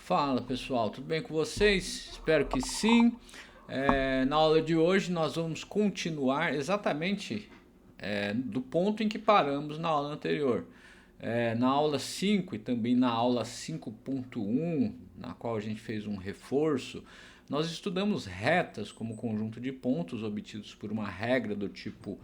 Fala pessoal, tudo bem com vocês? Espero que sim. Na aula de hoje nós vamos continuar exatamente do ponto em que paramos na aula anterior. Na aula 5 e também na aula 5.1, na qual a gente fez um reforço, nós estudamos retas como conjunto de pontos obtidos por uma regra do tipo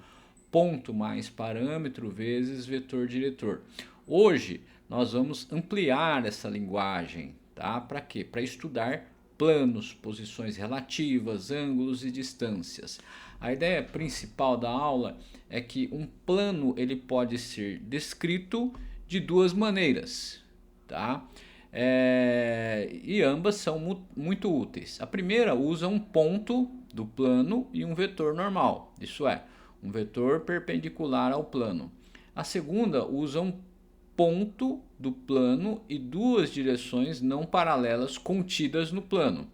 ponto mais parâmetro vezes vetor diretor. Hoje nós vamos ampliar essa linguagem, tá? Para quê? Para estudar planos, posições relativas, ângulos e distâncias. A ideia principal da aula é que um plano ele pode ser descrito de duas maneiras, tá? E ambas são muito úteis. A primeira usa um ponto do plano e um vetor normal, isso é, um vetor perpendicular ao plano. A segunda usa um ponto do plano e duas direções não paralelas contidas no plano.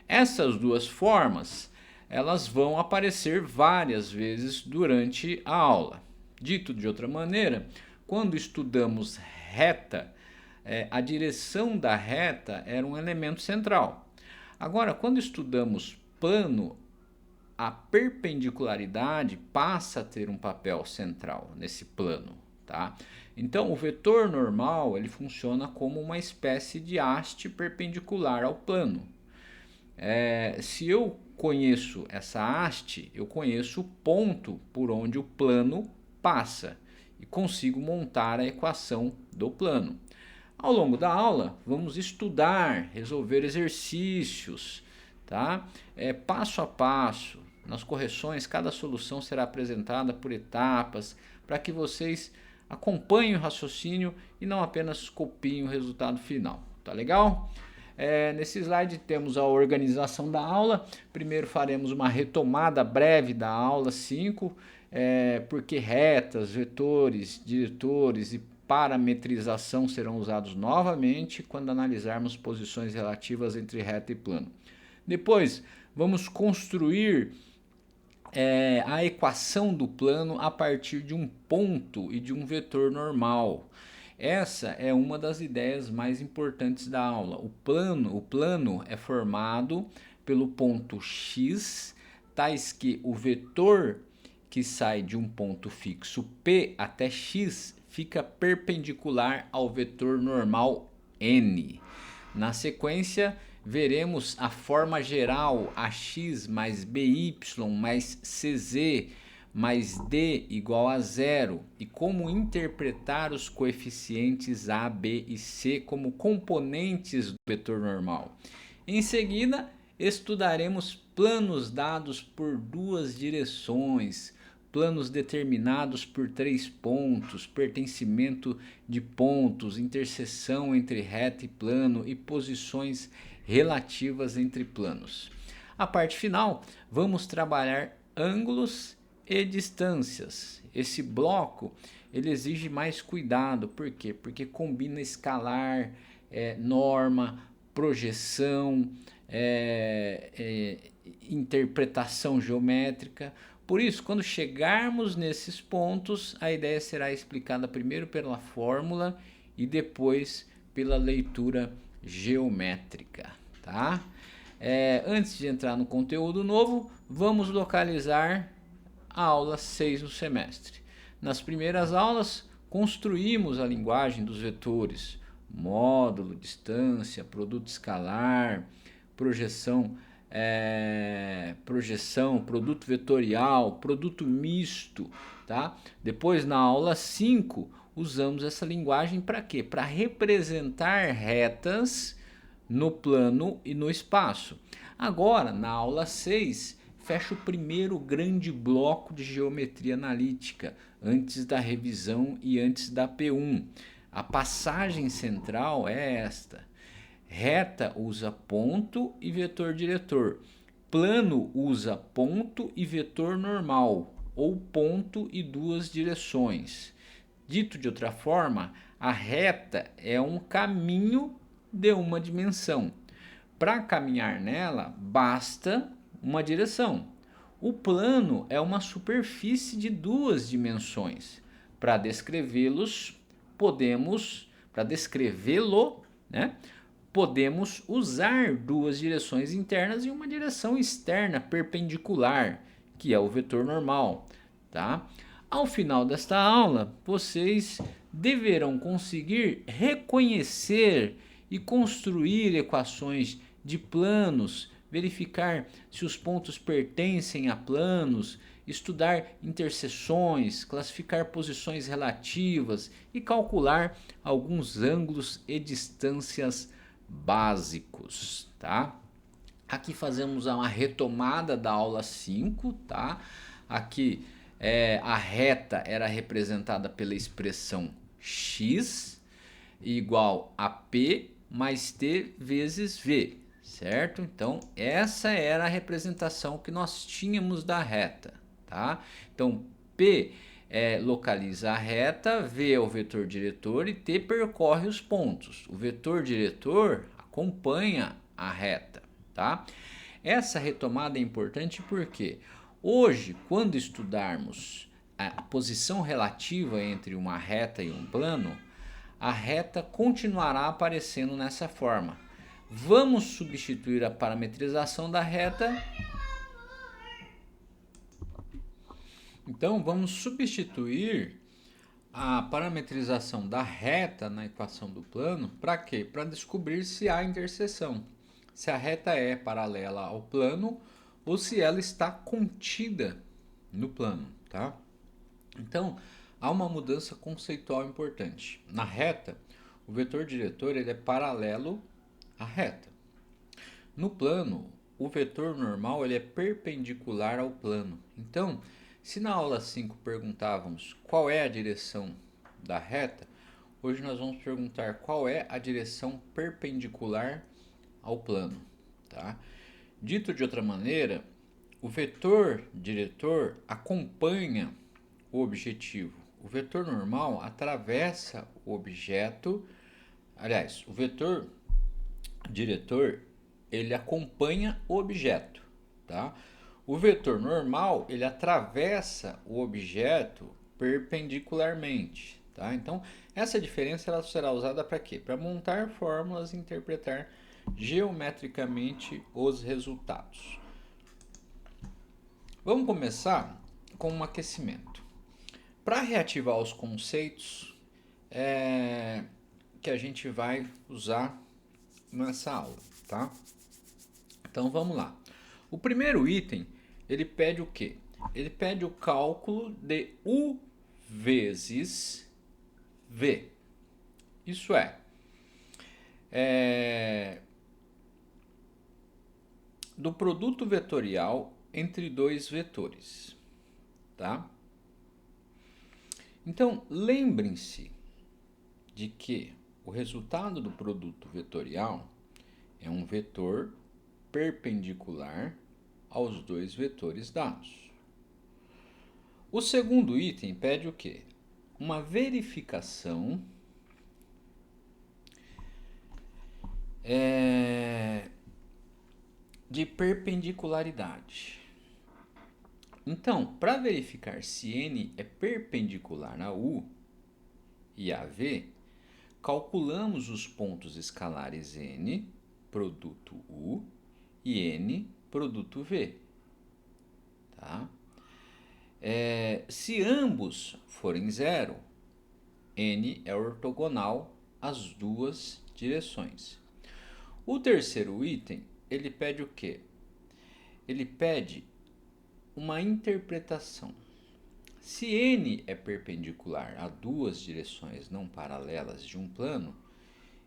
Essas duas formas, elas vão aparecer várias vezes durante a aula. Dito de outra maneira, quando estudamos reta, a direção da reta era um elemento central. Agora, quando estudamos plano, a perpendicularidade passa a ter um papel central nesse plano, tá? Então, o vetor normal ele funciona como uma espécie de haste perpendicular ao plano. Se eu conheço essa haste, eu conheço o ponto por onde o plano passa e consigo montar a equação do plano. Ao longo da aula, vamos estudar, resolver exercícios, tá? Passo a passo. Nas correções, cada solução será apresentada por etapas para que vocês acompanhem o raciocínio e não apenas copiem o resultado final. Tá legal? Nesse slide temos a organização da aula. Primeiro faremos uma retomada breve da aula 5, porque retas, vetores, diretores e parametrização serão usados novamente quando analisarmos posições relativas entre reta e plano. Depois, vamos construir a equação do plano a partir de um ponto e de um vetor normal. Essa é uma das ideias mais importantes da aula. O plano é formado pelo ponto x, tais que o vetor que sai de um ponto fixo P até x fica perpendicular ao vetor normal n. Na sequência, veremos a forma geral ax mais by mais cz mais d igual a zero e como interpretar os coeficientes a, b e c como componentes do vetor normal. Em seguida, estudaremos planos dados por duas direções, planos determinados por três pontos, pertencimento de pontos, interseção entre reta e plano e posições relativas entre planos. A parte final, vamos trabalhar ângulos e distâncias. Esse bloco ele exige mais cuidado, por quê? Porque combina escalar, norma, projeção, interpretação geométrica. Por isso, quando chegarmos nesses pontos, a ideia será explicada primeiro pela fórmula e depois pela leitura geométrica, tá? Antes de entrar no conteúdo novo, vamos localizar a aula 6 do semestre. Nas primeiras aulas, construímos a linguagem dos vetores, módulo, distância, produto escalar, projeção, produto vetorial, produto misto, tá? Depois, na aula 5, usamos essa linguagem para quê? Para representar retas no plano e no espaço. Agora, na aula 6, fecha o primeiro grande bloco de geometria analítica, antes da revisão e antes da P1. A passagem central é esta. Reta usa ponto e vetor diretor. Plano usa ponto e vetor normal, ou ponto e duas direções. Dito de outra forma, a reta é um caminho de uma dimensão. Para caminhar nela, basta uma direção. O plano é uma superfície de duas dimensões. Para descrevê-lo, podemos usar duas direções internas e uma direção externa perpendicular, que é o vetor normal, tá? Ao final desta aula, vocês deverão conseguir reconhecer e construir equações de planos, verificar se os pontos pertencem a planos, estudar interseções, classificar posições relativas e calcular alguns ângulos e distâncias básicos, tá? Aqui fazemos uma retomada da aula 5, tá? Aqui a reta era representada pela expressão x igual a p mais t vezes v, certo? Então, essa era a representação que nós tínhamos da reta, tá? Então, p localiza a reta, v é o vetor diretor e t percorre os pontos. O vetor diretor acompanha a reta, tá? Essa retomada é importante porque hoje, quando estudarmos a posição relativa entre uma reta e um plano, a reta continuará aparecendo nessa forma. Vamos substituir a parametrização da reta. Então, vamos substituir a parametrização da reta na equação do plano. Para quê? Para descobrir se há interseção. Se a reta é paralela ao plano ou se ela está contida no plano, tá? Então, há uma mudança conceitual importante. Na reta, o vetor diretor ele é paralelo à reta. No plano, o vetor normal ele é perpendicular ao plano. Então, se na aula 5 perguntávamos qual é a direção da reta, hoje nós vamos perguntar qual é a direção perpendicular ao plano, tá? Dito de outra maneira, o vetor diretor acompanha o objetivo. O vetor normal atravessa o objeto. Aliás, o vetor diretor ele acompanha o objeto, tá? O vetor normal ele atravessa o objeto perpendicularmente, tá? Então essa diferença ela será usada para quê? Para montar fórmulas e interpretar geometricamente os resultados. Vamos começar com um aquecimento. Para reativar os conceitos que a gente vai usar nessa aula, tá? Então vamos lá. O primeiro item, ele pede o quê? Ele pede o cálculo de U vezes V. Isso do produto vetorial entre dois vetores, tá? Então, lembrem-se de que o resultado do produto vetorial é um vetor perpendicular aos dois vetores dados. O segundo item pede o quê? Uma verificação de perpendicularidade. Então, para verificar se n é perpendicular a U e a V, calculamos os pontos escalares n, produto U, e n, produto V. Tá? Se ambos forem zero, n é ortogonal às duas direções. O terceiro item, ele pede o quê? Ele pede uma interpretação. Se n é perpendicular a duas direções não paralelas de um plano,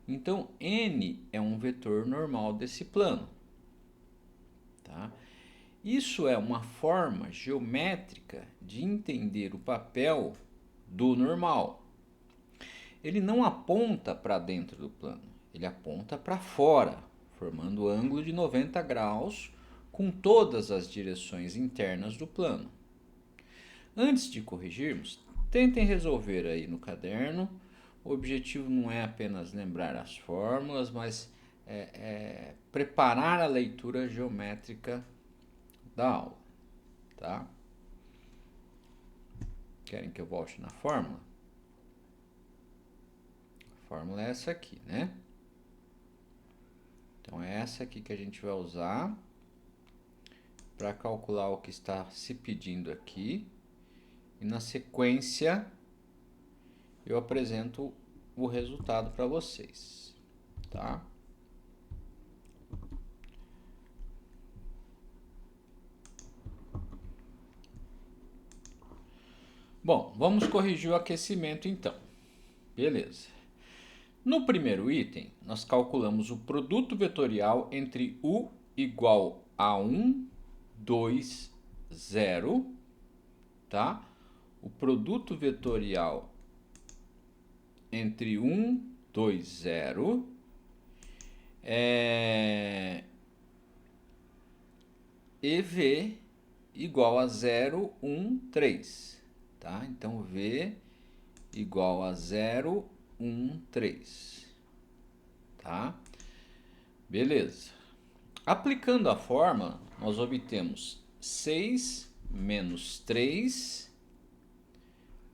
então n é um vetor normal desse plano. Tá? Isso é uma forma geométrica de entender o papel do normal. Ele não aponta para dentro do plano, ele aponta para fora, formando ângulo de 90 graus com todas as direções internas do plano. Antes de corrigirmos, tentem resolver aí no caderno. O objetivo não é apenas lembrar as fórmulas, mas preparar a leitura geométrica da aula, tá? Querem que eu volte na fórmula? A fórmula é essa aqui, né? essa aqui que a gente vai usar para calcular o que está se pedindo aqui. E na sequência eu apresento o resultado para vocês, tá? Bom, vamos corrigir o aquecimento então. Beleza. No primeiro item, nós calculamos o produto vetorial entre U igual a 1, 2, 0, tá? O produto vetorial entre 1, 2, 0 e V igual a 0, 1, 3, tá? Então, V igual a 0, 1, 3, tá? Beleza. Aplicando a fórmula, nós obtemos 6 menos 3,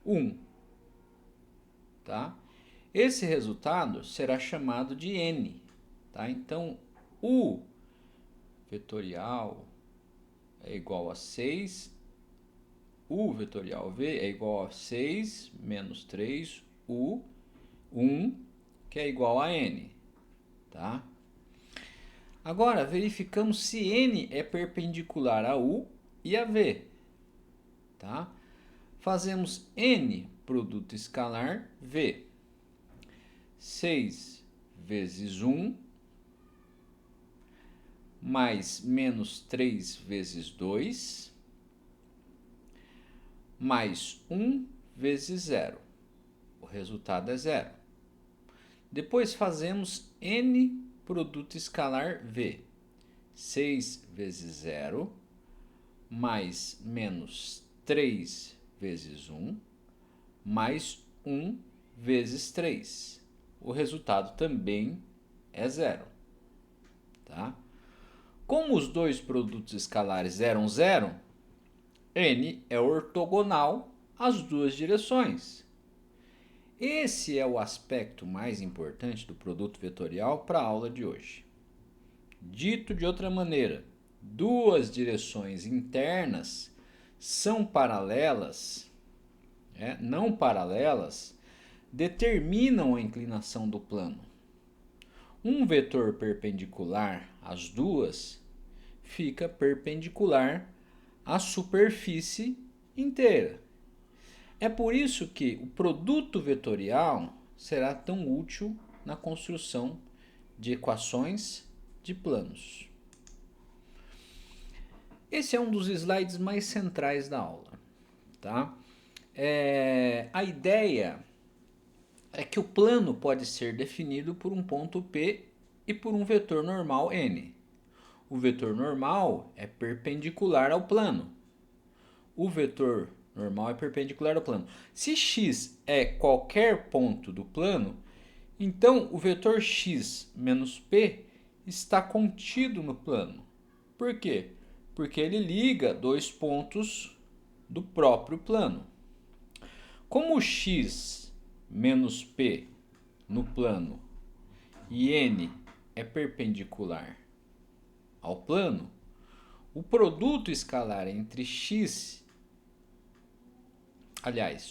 1, tá? Esse resultado será chamado de N, tá? Então, U vetorial é igual a 6, U vetorial V é igual a 6 menos 3, U, 1, que é igual a N, tá? Agora, verificamos se N é perpendicular a U e a V, tá? Fazemos N produto escalar V. 6 vezes 1 mais menos 3 vezes 2 mais 1 vezes 0. O resultado é 0. Depois fazemos N produto escalar V. 6 vezes 0 mais menos 3 vezes 1 mais 1 vezes 3. O resultado também é 0. Tá? Como os dois produtos escalares eram 0, N é ortogonal às duas direções. Esse é o aspecto mais importante do produto vetorial para a aula de hoje. Dito de outra maneira, duas direções internas são paralelas, não paralelas, determinam a inclinação do plano. Um vetor perpendicular às duas fica perpendicular à superfície inteira. É por isso que o produto vetorial será tão útil na construção de equações de planos. Esse é um dos slides mais centrais da aula, tá? A ideia é que o plano pode ser definido por um ponto P e por um vetor normal N. O vetor normal é perpendicular ao plano. O vetor normal é perpendicular ao plano. Se x é qualquer ponto do plano, então o vetor x menos p está contido no plano. Por quê? Porque ele liga dois pontos do próprio plano. Como x menos p no plano e n é perpendicular ao plano, o produto escalar entre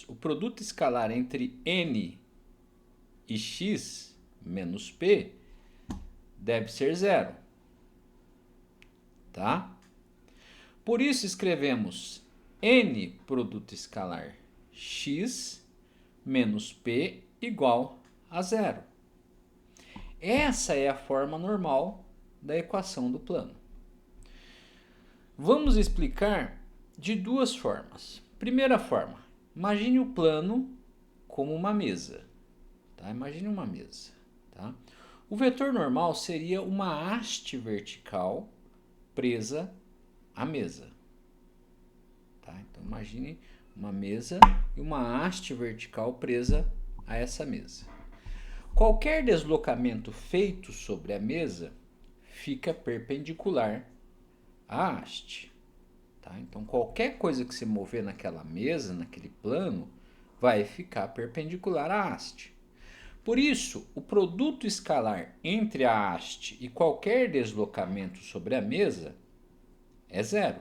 o produto escalar entre n e x menos p deve ser 0, tá? Por isso escrevemos n produto escalar x menos p igual a 0. Essa é a forma normal da equação do plano. Vamos explicar de duas formas. Primeira forma, imagine o plano como uma mesa. Tá? Imagine uma mesa. Tá? O vetor normal seria uma haste vertical presa à mesa. Tá? Então imagine uma mesa e uma haste vertical presa a essa mesa. Qualquer deslocamento feito sobre a mesa fica perpendicular à haste. Tá? Então qualquer coisa que se mover naquela mesa, naquele plano, vai ficar perpendicular à haste. Por isso, o produto escalar entre a haste e qualquer deslocamento sobre a mesa é zero.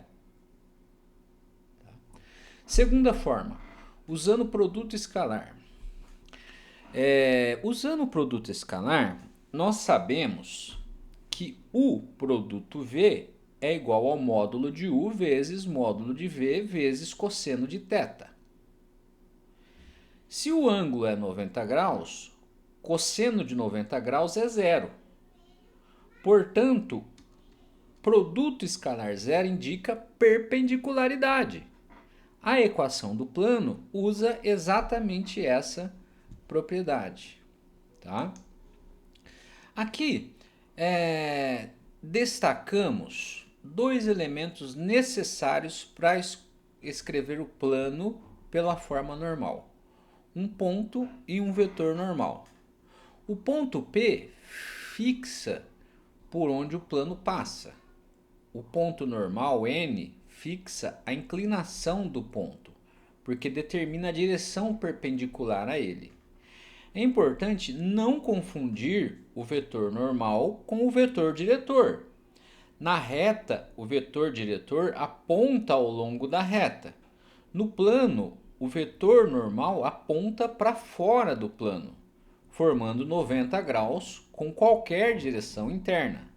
Segunda forma, usando o produto escalar. Usando o produto escalar, nós sabemos que o produto V é igual ao módulo de U vezes módulo de V vezes cosseno de θ. Se o ângulo é 90 graus, cosseno de 90 graus é zero. Portanto, produto escalar zero indica perpendicularidade. A equação do plano usa exatamente essa propriedade. Tá? Aqui destacamos dois elementos necessários para escrever o plano pela forma normal. Um ponto e um vetor normal. O ponto P fixa por onde o plano passa. O ponto normal, N, fixa a inclinação do ponto, porque determina a direção perpendicular a ele. É importante não confundir o vetor normal com o vetor diretor. Na reta, o vetor diretor aponta ao longo da reta. No plano, o vetor normal aponta para fora do plano, formando 90 graus com qualquer direção interna.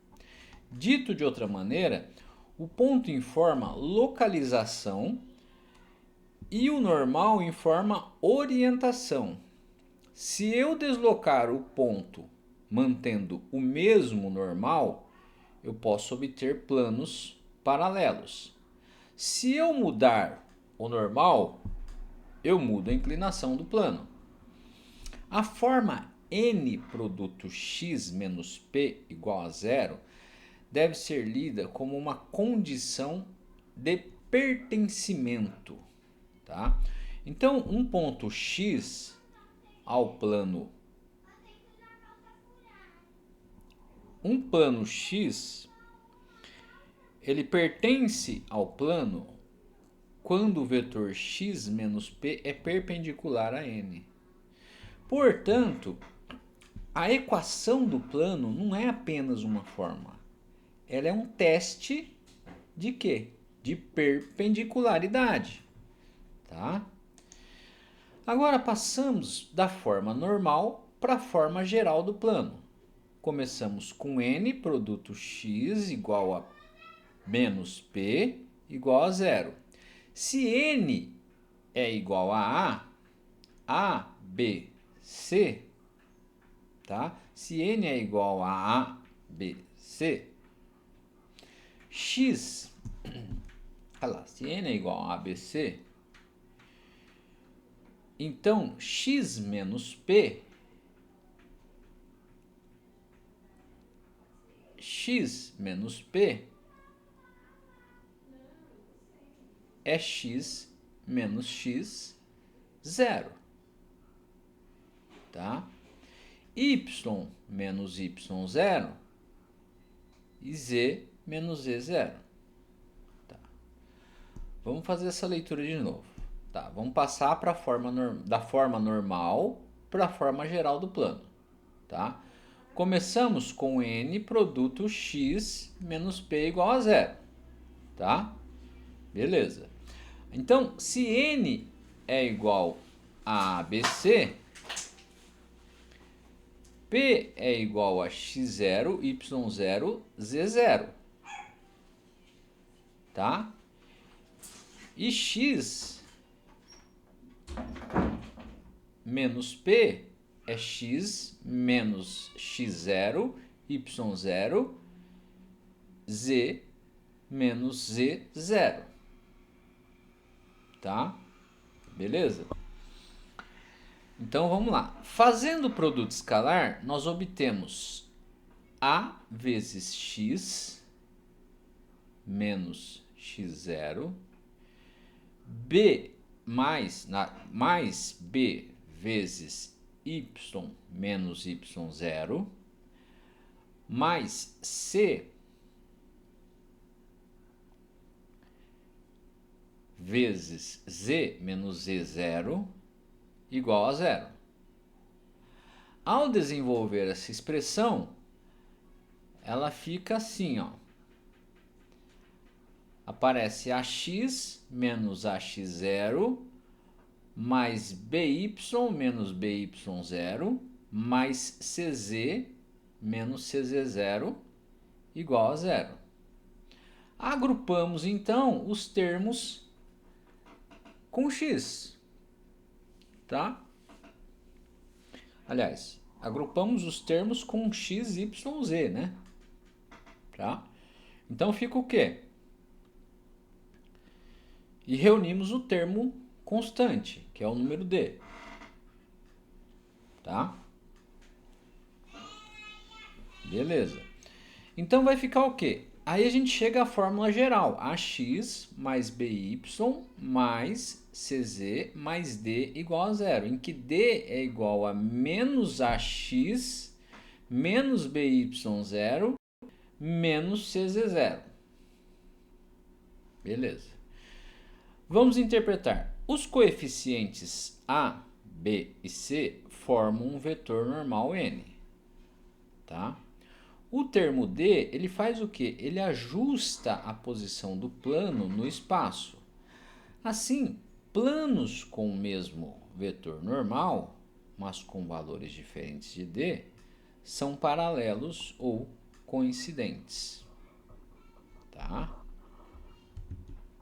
Dito de outra maneira, o ponto informa localização e o normal informa orientação. Se eu deslocar o ponto mantendo o mesmo normal, eu posso obter planos paralelos. Se eu mudar o normal, eu mudo a inclinação do plano. A forma N produto x menos P igual a zero deve ser lida como uma condição de pertencimento. Tá? Então, um ponto x ao plano. Um plano x, ele pertence ao plano quando o vetor x menos p é perpendicular a n. Portanto, a equação do plano não é apenas uma forma. Ela é um teste de quê? De perpendicularidade. Tá? Agora passamos da forma normal para a forma geral do plano. Começamos com n produto x igual a menos p igual a zero. Se n é igual a, b, c, tá? Se n é igual a, b, c, x, olha lá, se n é igual a, b, c, então x menos p, é x menos x zero, tá? Y menos y zero e z menos z zero. Tá. Vamos fazer essa leitura de novo. Tá, vamos passar para da forma normal para a forma geral do plano. Tá? Começamos com n produto x menos p igual a zero. Tá? Beleza. Então, se n é igual a ABC, P é igual a x0, y0, z0. Tá? E x menos P é x menos x0, y0, z menos z0. Tá? Beleza? Então vamos lá. Fazendo o produto escalar, nós obtemos a vezes x menos x0, b mais b vezes y menos y0, mais c vezes z menos z0 igual a zero. Ao desenvolver essa expressão, ela fica assim, ó. Aparece ax menos ax0 mais by menos by0 mais cz menos cz0 igual a zero. Agrupamos então os termos com x, tá? Aliás, agrupamos os termos com x, y, z, né? Tá? Então fica o quê? E reunimos o termo constante, que é o número d. Tá? Beleza. Então vai ficar o quê? Aí a gente chega à fórmula geral. Ax mais by mais cz mais d igual a zero. Em que d é igual a menos ax menos by0 menos cz0. Beleza. Vamos interpretar. Os coeficientes a, b e c formam um vetor normal n. Tá? O termo d, ele faz o quê? Ele ajusta a posição do plano no espaço. Assim, planos com o mesmo vetor normal, mas com valores diferentes de d, são paralelos ou coincidentes. Tá?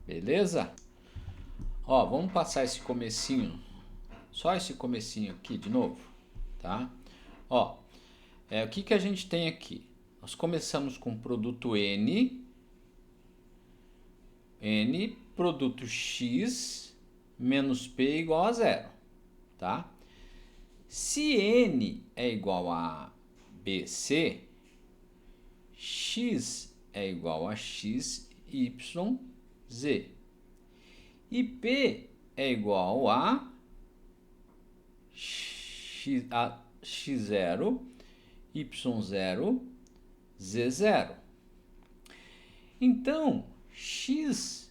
Beleza? Ó, vamos passar esse comecinho, só esse comecinho aqui de novo, tá? Ó, o que a gente tem aqui? Nós começamos com produto N, produto X, menos P igual a zero, tá? Se N é igual a BC, X é igual a X, Y, Z. E P é igual a X0, Y0, Z0. Então, X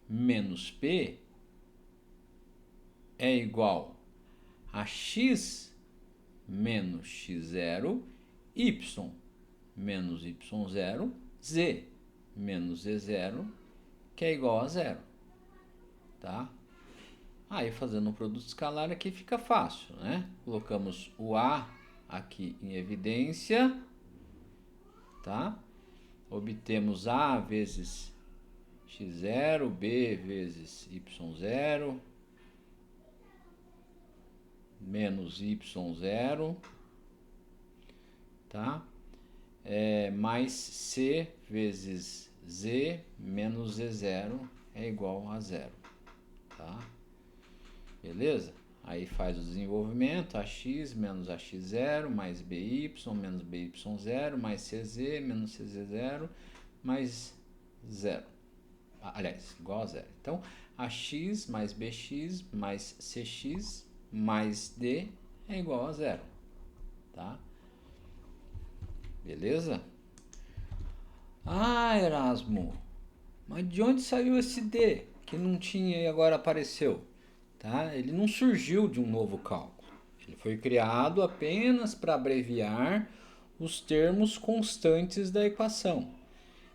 menos P é igual a X menos X0, Y menos Y0, Z menos Z0, que é igual a zero. Tá? Aí, fazendo um produto escalar aqui fica fácil, né? Colocamos o A aqui em evidência, tá? Obtemos A vezes x0, B vezes y0, menos y0, tá? Mais C vezes Z menos Z0 é igual a zero, tá? Beleza? Aí faz o desenvolvimento, ax menos ax0, mais by menos by0, mais cz menos cz0, mais zero. Aliás, igual a zero. Então, ax mais bx mais cx mais d é igual a zero. Tá? Beleza? Ah, Erasmo, mas de onde saiu esse d que não tinha e agora apareceu? Tá? Ele não surgiu de um novo cálculo. Ele foi criado apenas para abreviar os termos constantes da equação.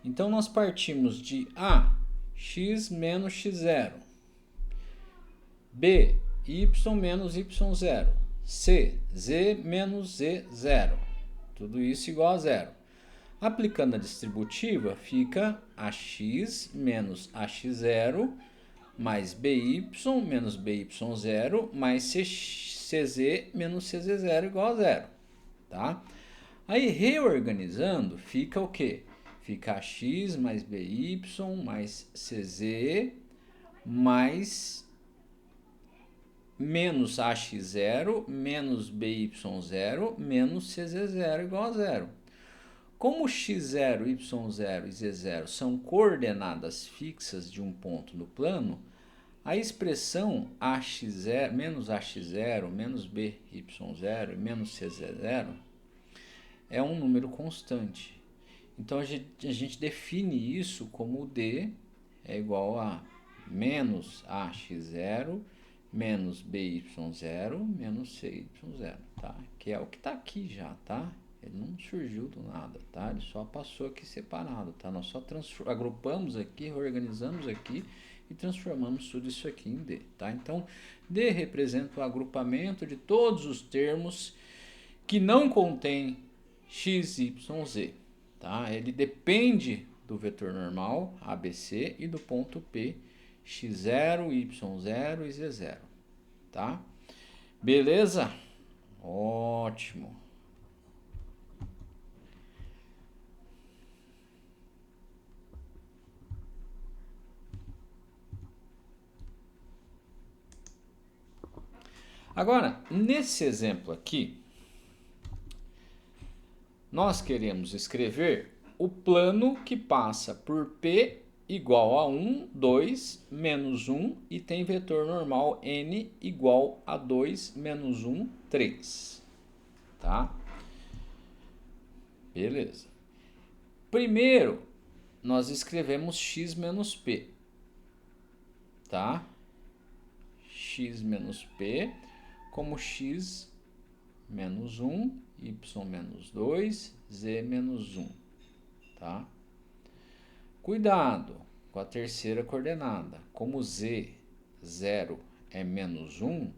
Então, nós partimos de A, x menos x0, B, y menos y0, C, z menos z0. Tudo isso igual a zero. Aplicando a distributiva, fica ax menos ax0 mais by menos by0 mais cz menos cz0 igual a zero. Tá? Aí, reorganizando, fica o quê? Fica ax mais by mais cz mais menos ax0 menos by0 menos cz0 igual a zero. Como x0, y0 e z0 são coordenadas fixas de um ponto no plano, a expressão ax0, menos ax0 menos by0 e menos cz0 é um número constante. Então, a gente define isso como d é igual a menos ax0 menos BY0 menos CY0, tá? Que é o que está aqui já, tá? Ele não surgiu do nada, tá? Ele só passou aqui separado, tá? Nós só agrupamos aqui, reorganizamos aqui e transformamos tudo isso aqui em D, tá? Então, D representa o agrupamento de todos os termos que não contém x, y, z, tá? Ele depende do vetor normal, ABC, e do ponto P, x0, y0 e z0, tá? Beleza? Ótimo. Agora, nesse exemplo aqui, nós queremos escrever o plano que passa por P igual a 1, 2, menos 1 e tem vetor normal N igual a 2, menos 1, 3. Tá? Beleza. Primeiro, nós escrevemos x menos P. Tá? X menos P como x menos 1, y menos 2, z menos 1, tá? Cuidado com a terceira coordenada. Como z, 0 é menos 1,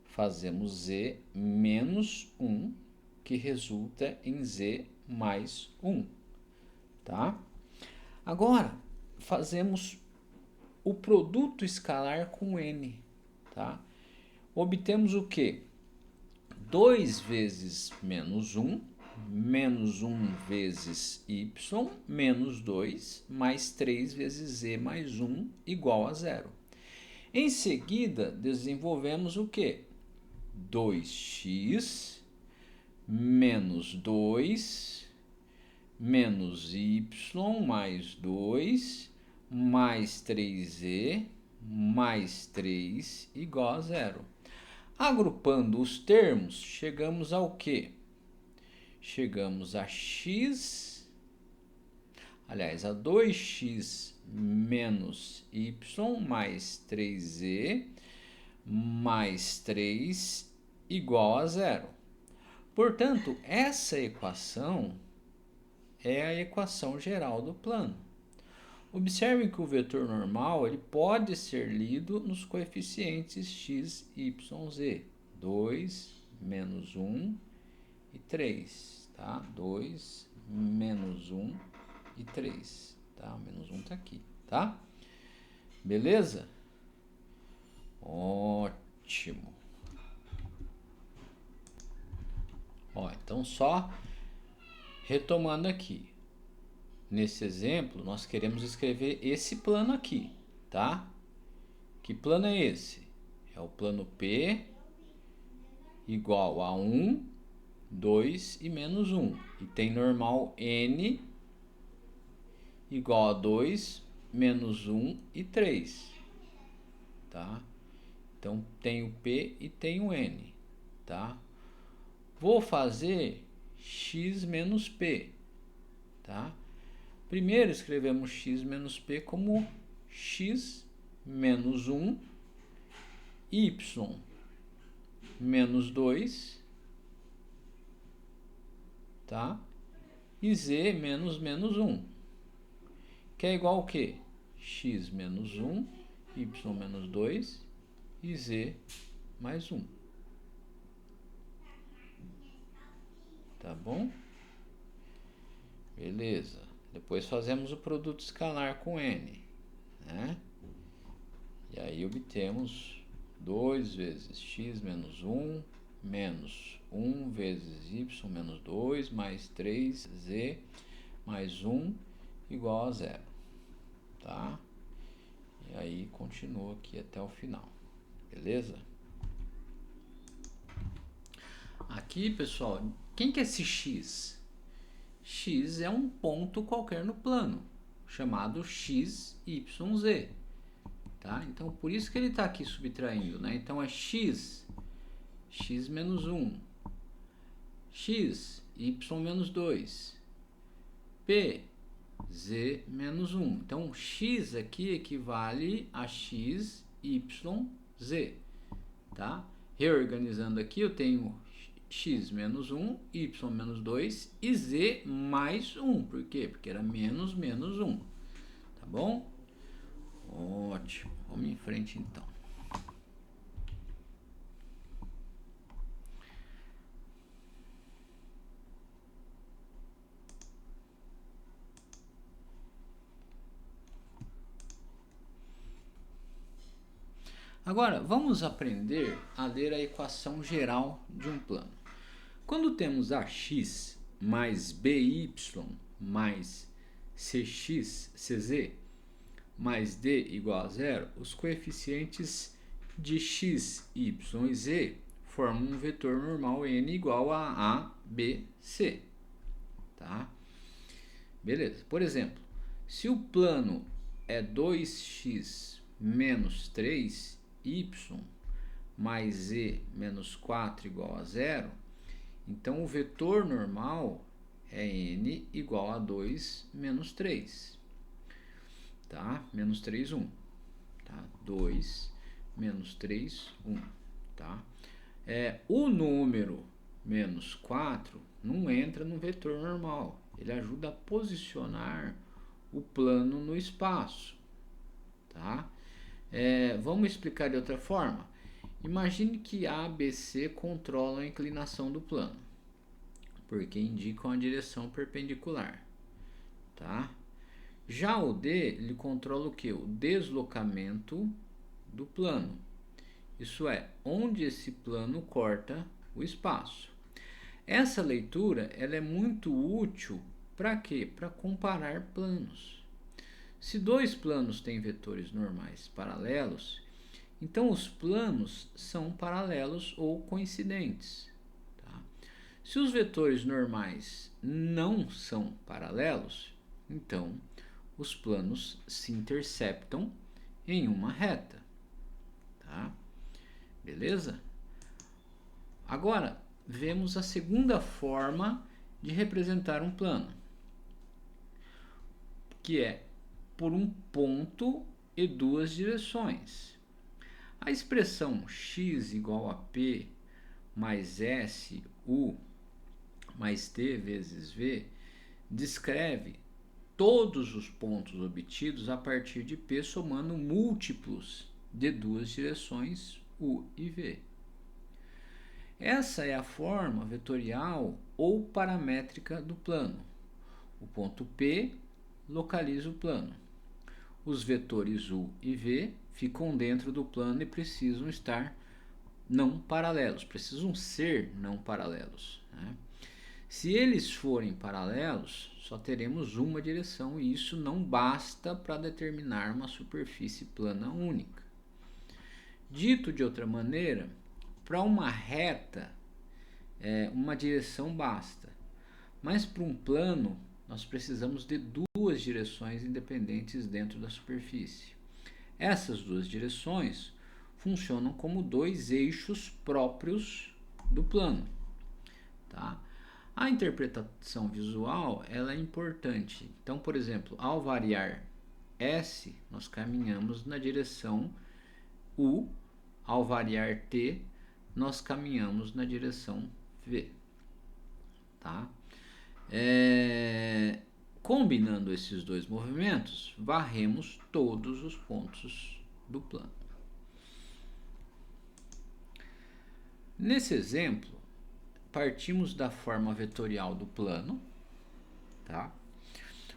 fazemos z menos 1, que resulta em z mais 1, tá? Agora, fazemos o produto escalar com n, tá? Obtemos o quê? 2 vezes menos 1, menos 1 vezes y, menos 2, mais 3 vezes z mais 1, igual a 0. Em seguida, desenvolvemos o quê? 2x menos 2, menos y, mais 2, mais 3z, mais 3, igual a 0. Agrupando os termos, chegamos ao quê? Chegamos a x, aliás, a 2x menos y mais 3z mais 3 igual a 0. Portanto, essa equação é a equação geral do plano. Observe que o vetor normal ele pode ser lido nos coeficientes x, y, z. 2, menos 1 e 3. Tá? 2, menos 1 e 3. Tá? O menos 1 está aqui. Tá? Beleza? Ótimo. Ó, então, só retomando aqui. Nesse exemplo, nós queremos escrever esse plano aqui, tá? Que plano é esse? É o plano P igual a 1, 2 e menos 1. E tem normal N igual a 2, menos 1 e 3. Tá? Então, tem o P e tem o N. Tá? Vou fazer x menos P. Tá? Primeiro escrevemos x menos p como x menos 1, y menos 2, tá? E z menos menos 1, que é igual ao quê? X menos 1, y menos 2 e z mais 1. Tá bom? Beleza. Depois fazemos o produto escalar com n, né? E aí obtemos 2 vezes x menos 1, menos 1 vezes y menos 2, mais 3z, mais 1, igual a 0. Tá? E aí continua aqui até o final. Beleza? Aqui, pessoal, quem que é esse x? X é um ponto qualquer no plano, chamado x, y, z. Tá? Então, por isso que ele está aqui subtraindo, né? Então, é x, x menos 1, x, y menos 2, p, z menos 1. Então, x aqui equivale a x, y, z. tá? Reorganizando aqui, eu tenho x menos 1, y menos 2 e z mais 1. Por quê? Porque era menos 1, tá bom? Ótimo, vamos em frente então. Agora, vamos aprender a ler a equação geral de um plano. Quando temos ax mais by mais cz mais d igual a zero, os coeficientes de x, y e z formam um vetor normal n igual a b, c. Tá? Beleza. Por exemplo, se o plano é 2x menos 3, y mais z menos 4 igual a zero, então o vetor normal é n igual a 2 menos 3. Tá? Menos 3, 1. Tá? 2 menos 3, 1. Tá? O número menos 4 não entra no vetor normal. Ele ajuda a posicionar o plano no espaço. Tá? Vamos explicar de outra forma. Imagine que A, B, C controlam a inclinação do plano, porque indicam a direção perpendicular. Tá? Já o D, ele controla o que? O deslocamento do plano. Isso é, onde esse plano corta o espaço. Essa leitura ela é muito útil para quê? Para comparar planos. Se dois planos têm vetores normais paralelos, então os planos são paralelos ou coincidentes. Tá? Se os vetores normais não são paralelos, então os planos se interceptam em uma reta. Tá? Beleza? Agora, vemos a segunda forma de representar um plano, que é por um ponto e duas direções. A expressão x igual a p mais s, u, mais t vezes v descreve todos os pontos obtidos a partir de p somando múltiplos de duas direções, u e v. Essa é a forma vetorial ou paramétrica do plano. O ponto P localiza o plano. Os vetores u e v ficam dentro do plano e precisam estar não paralelos, precisam ser não paralelos. Né? Se eles forem paralelos, só teremos uma direção e isso não basta para determinar uma superfície plana única. Dito de outra maneira, para uma reta, uma direção basta, mas para um plano, nós precisamos de duas direções independentes dentro da superfície. Essas duas direções funcionam como dois eixos próprios do plano. Tá? A interpretação visual ela é importante. Então, por exemplo, ao variar S, nós caminhamos na direção U, ao variar T, nós caminhamos na direção V. Tá? Combinando esses dois movimentos, varremos todos os pontos do plano. Nesse exemplo, partimos da forma vetorial do plano. Tá?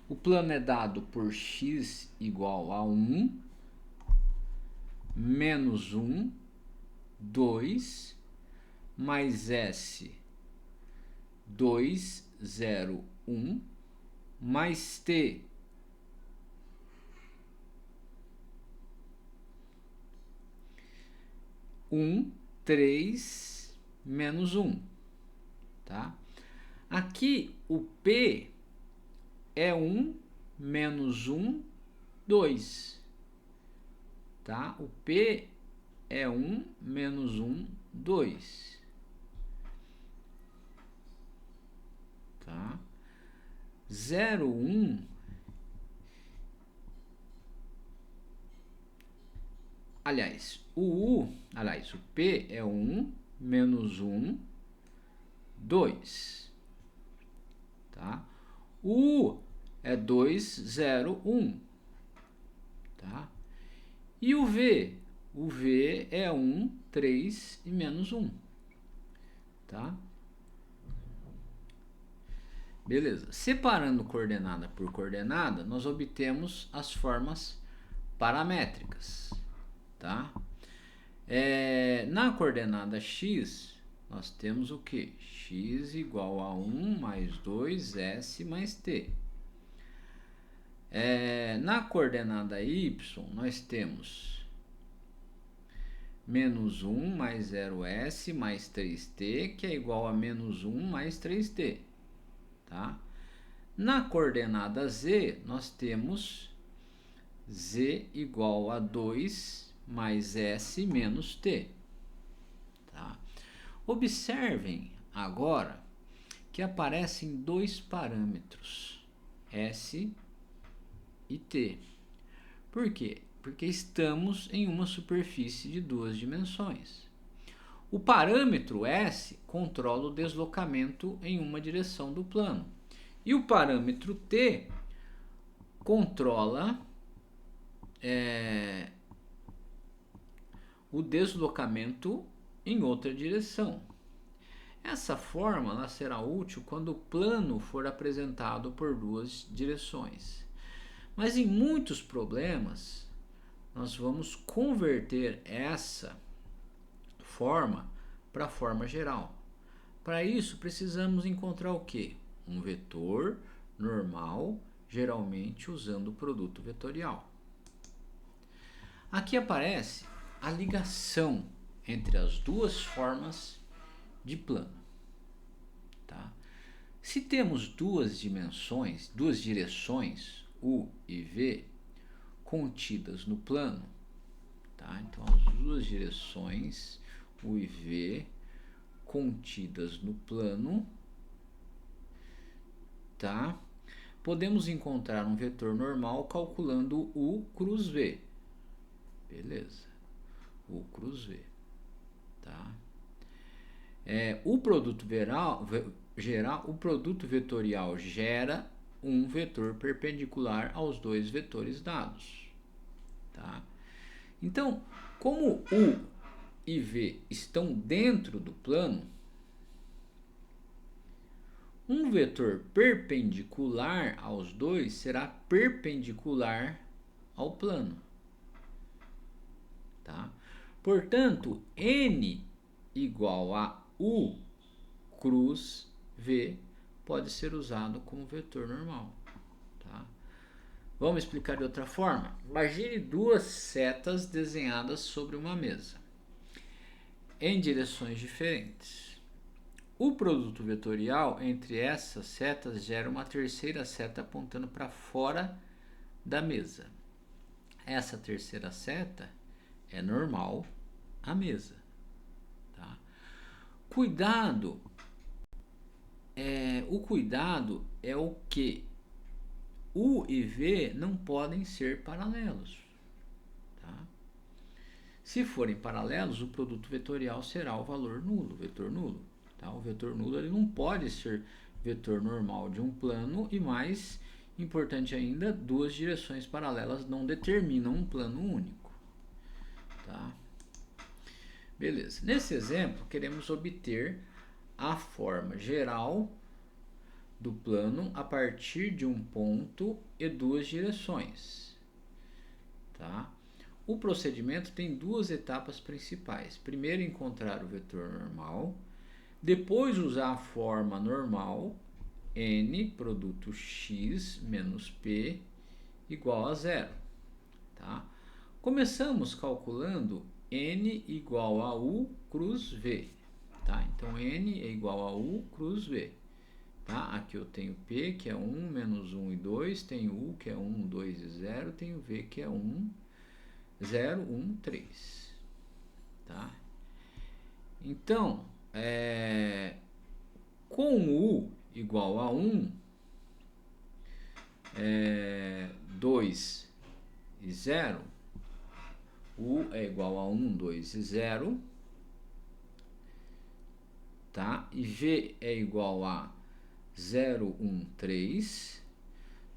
O plano é dado por x igual a 1, menos 1, 2, mais s, 2, 0, 1, mais t, 1, 3, menos 1. Tá? Aqui o P é 1, menos 1, 2. Tá? O P é 1, menos 1, 2. Tá? 0, 1. o P é 1, menos 1, 2. Tá? O U é 2, 0, 1. Tá? E o V? O V é 1, 3 e menos 1. Tá? Beleza. Separando coordenada por coordenada, nós obtemos as formas paramétricas. Tá? Na coordenada x, nós temos o que? X igual a 1 mais 2s mais t. Na coordenada y, nós temos menos 1 mais 0s mais 3t, que é igual a menos 1 mais 3t. Tá? Na coordenada z, nós temos z igual a 2 mais s menos t. Tá? Observem agora que aparecem dois parâmetros, s e t. Por quê? Porque estamos em uma superfície de duas dimensões. O parâmetro S controla o deslocamento em uma direção do plano. E o parâmetro T controla o deslocamento em outra direção. Essa forma ela será útil quando o plano for apresentado por duas direções. Mas em muitos problemas, nós vamos converter essa forma para a forma geral. Para isso, precisamos encontrar o quê? Um vetor normal, geralmente usando o produto vetorial. Aqui aparece a ligação entre as duas formas de plano. Tá? Se temos duas dimensões, duas direções, U e V, contidas no plano, tá? Então as duas direções, U e V, contidas no plano, tá? Podemos encontrar um vetor normal calculando U cruz V. Beleza. U cruz V. Tá? O produto vetorial gera um vetor perpendicular aos dois vetores dados. Tá? Então, como U e V estão dentro do plano, um vetor perpendicular aos dois será perpendicular ao plano. Tá? Portanto, N igual a U cruz V pode ser usado como vetor normal. Tá? Vamos explicar de outra forma? Imagine duas setas desenhadas sobre uma mesa, em direções diferentes. O produto vetorial entre essas setas gera uma terceira seta apontando para fora da mesa. Essa terceira seta é normal à mesa. Tá? Cuidado. O cuidado é o que U e V não podem ser paralelos. Tá? Se forem paralelos, o produto vetorial será o valor nulo, vetor nulo. Tá? O vetor nulo ele não pode ser vetor normal de um plano e, mais importante ainda, duas direções paralelas não determinam um plano único. Tá? Beleza. Nesse exemplo, queremos obter a forma geral do plano a partir de um ponto e duas direções. Tá? O procedimento tem duas etapas principais. Primeiro, encontrar o vetor normal. Depois, usar a forma normal, N, produto X menos P, igual a zero. Tá? Começamos calculando N igual a U cruz V. Tá? Então, N é igual a U cruz V. Tá? Aqui eu tenho P, que é 1, menos 1 e 2. Tenho U, que é 1, 2 e 0. Tenho V, que é 1, 0, 1, 3. Tá? Então, com U igual a 1, 2 e 0, U é igual a 1, 2 e 0, tá? E V é igual a 0, 1, 3,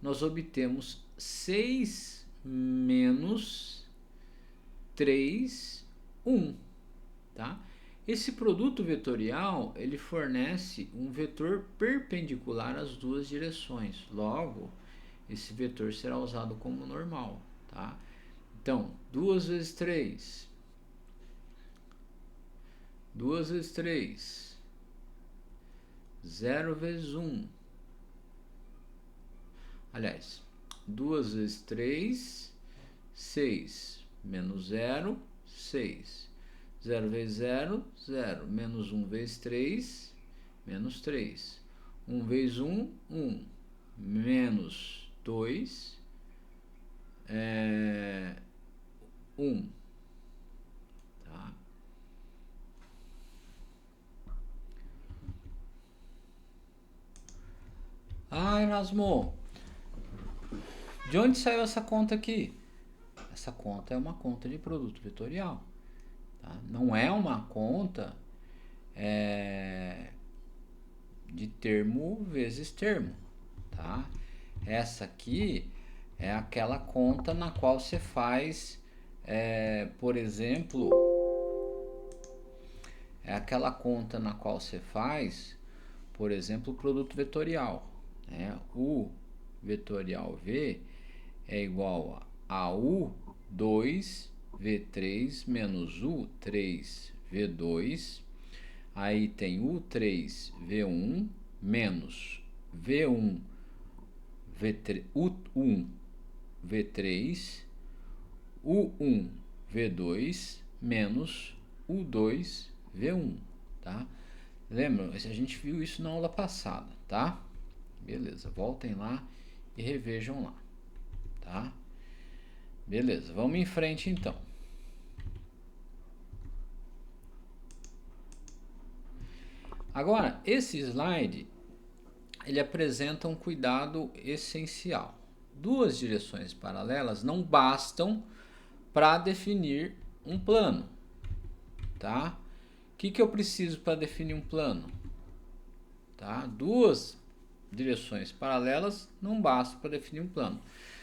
nós obtemos 6 menos 3, 1, tá? Esse produto vetorial, ele fornece um vetor perpendicular às duas direções. Logo, esse vetor será usado como normal, tá? Então, 2 vezes 3. 2 vezes 3. 0 vezes 1. Aliás, 2 vezes 3, 6. Menos 0, 6. 0 vezes 0, 0. Menos 1 vezes 3, menos 3. 1 vezes 1, 1. Menos 2, 1. Tá? Ah, Erasmo, de onde saiu essa conta aqui? Essa conta é uma conta de produto vetorial. Tá? Não é uma conta de termo vezes termo. Tá? Essa aqui é aquela conta na qual você faz, por exemplo, o produto vetorial. Né? O vetorial V é igual a U2 V3 menos U3 V2. Aí tem U3 V1 menos V1 V3, U1 V3, U1 V2 menos U2 V1, tá? Lembra? A gente viu isso na aula passada, tá? Beleza, voltem lá e revejam lá, tá? Beleza, vamos em frente então. Agora, esse slide, ele apresenta um cuidado essencial. Duas direções paralelas não bastam para definir um plano, tá? O que eu preciso para definir um plano? Tá? Duas direções paralelas não bastam para definir um plano.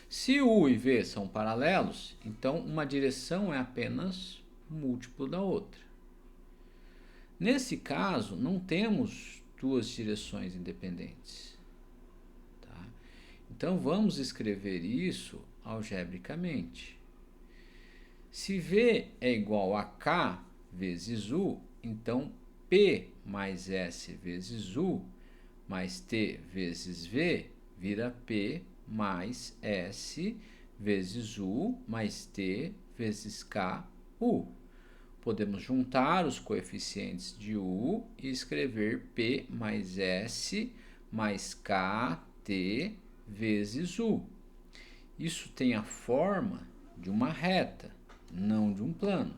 Se U e V são paralelos, então uma direção é apenas múltiplo da outra. Nesse caso, não temos duas direções independentes. Tá? Então, vamos escrever isso algebricamente. Se V é igual a K vezes U, então P mais S vezes U mais T vezes V vira P mais S vezes U mais T vezes K, U. Podemos juntar os coeficientes de U e escrever P mais S mais K, T vezes U. Isso tem a forma de uma reta, não de um plano.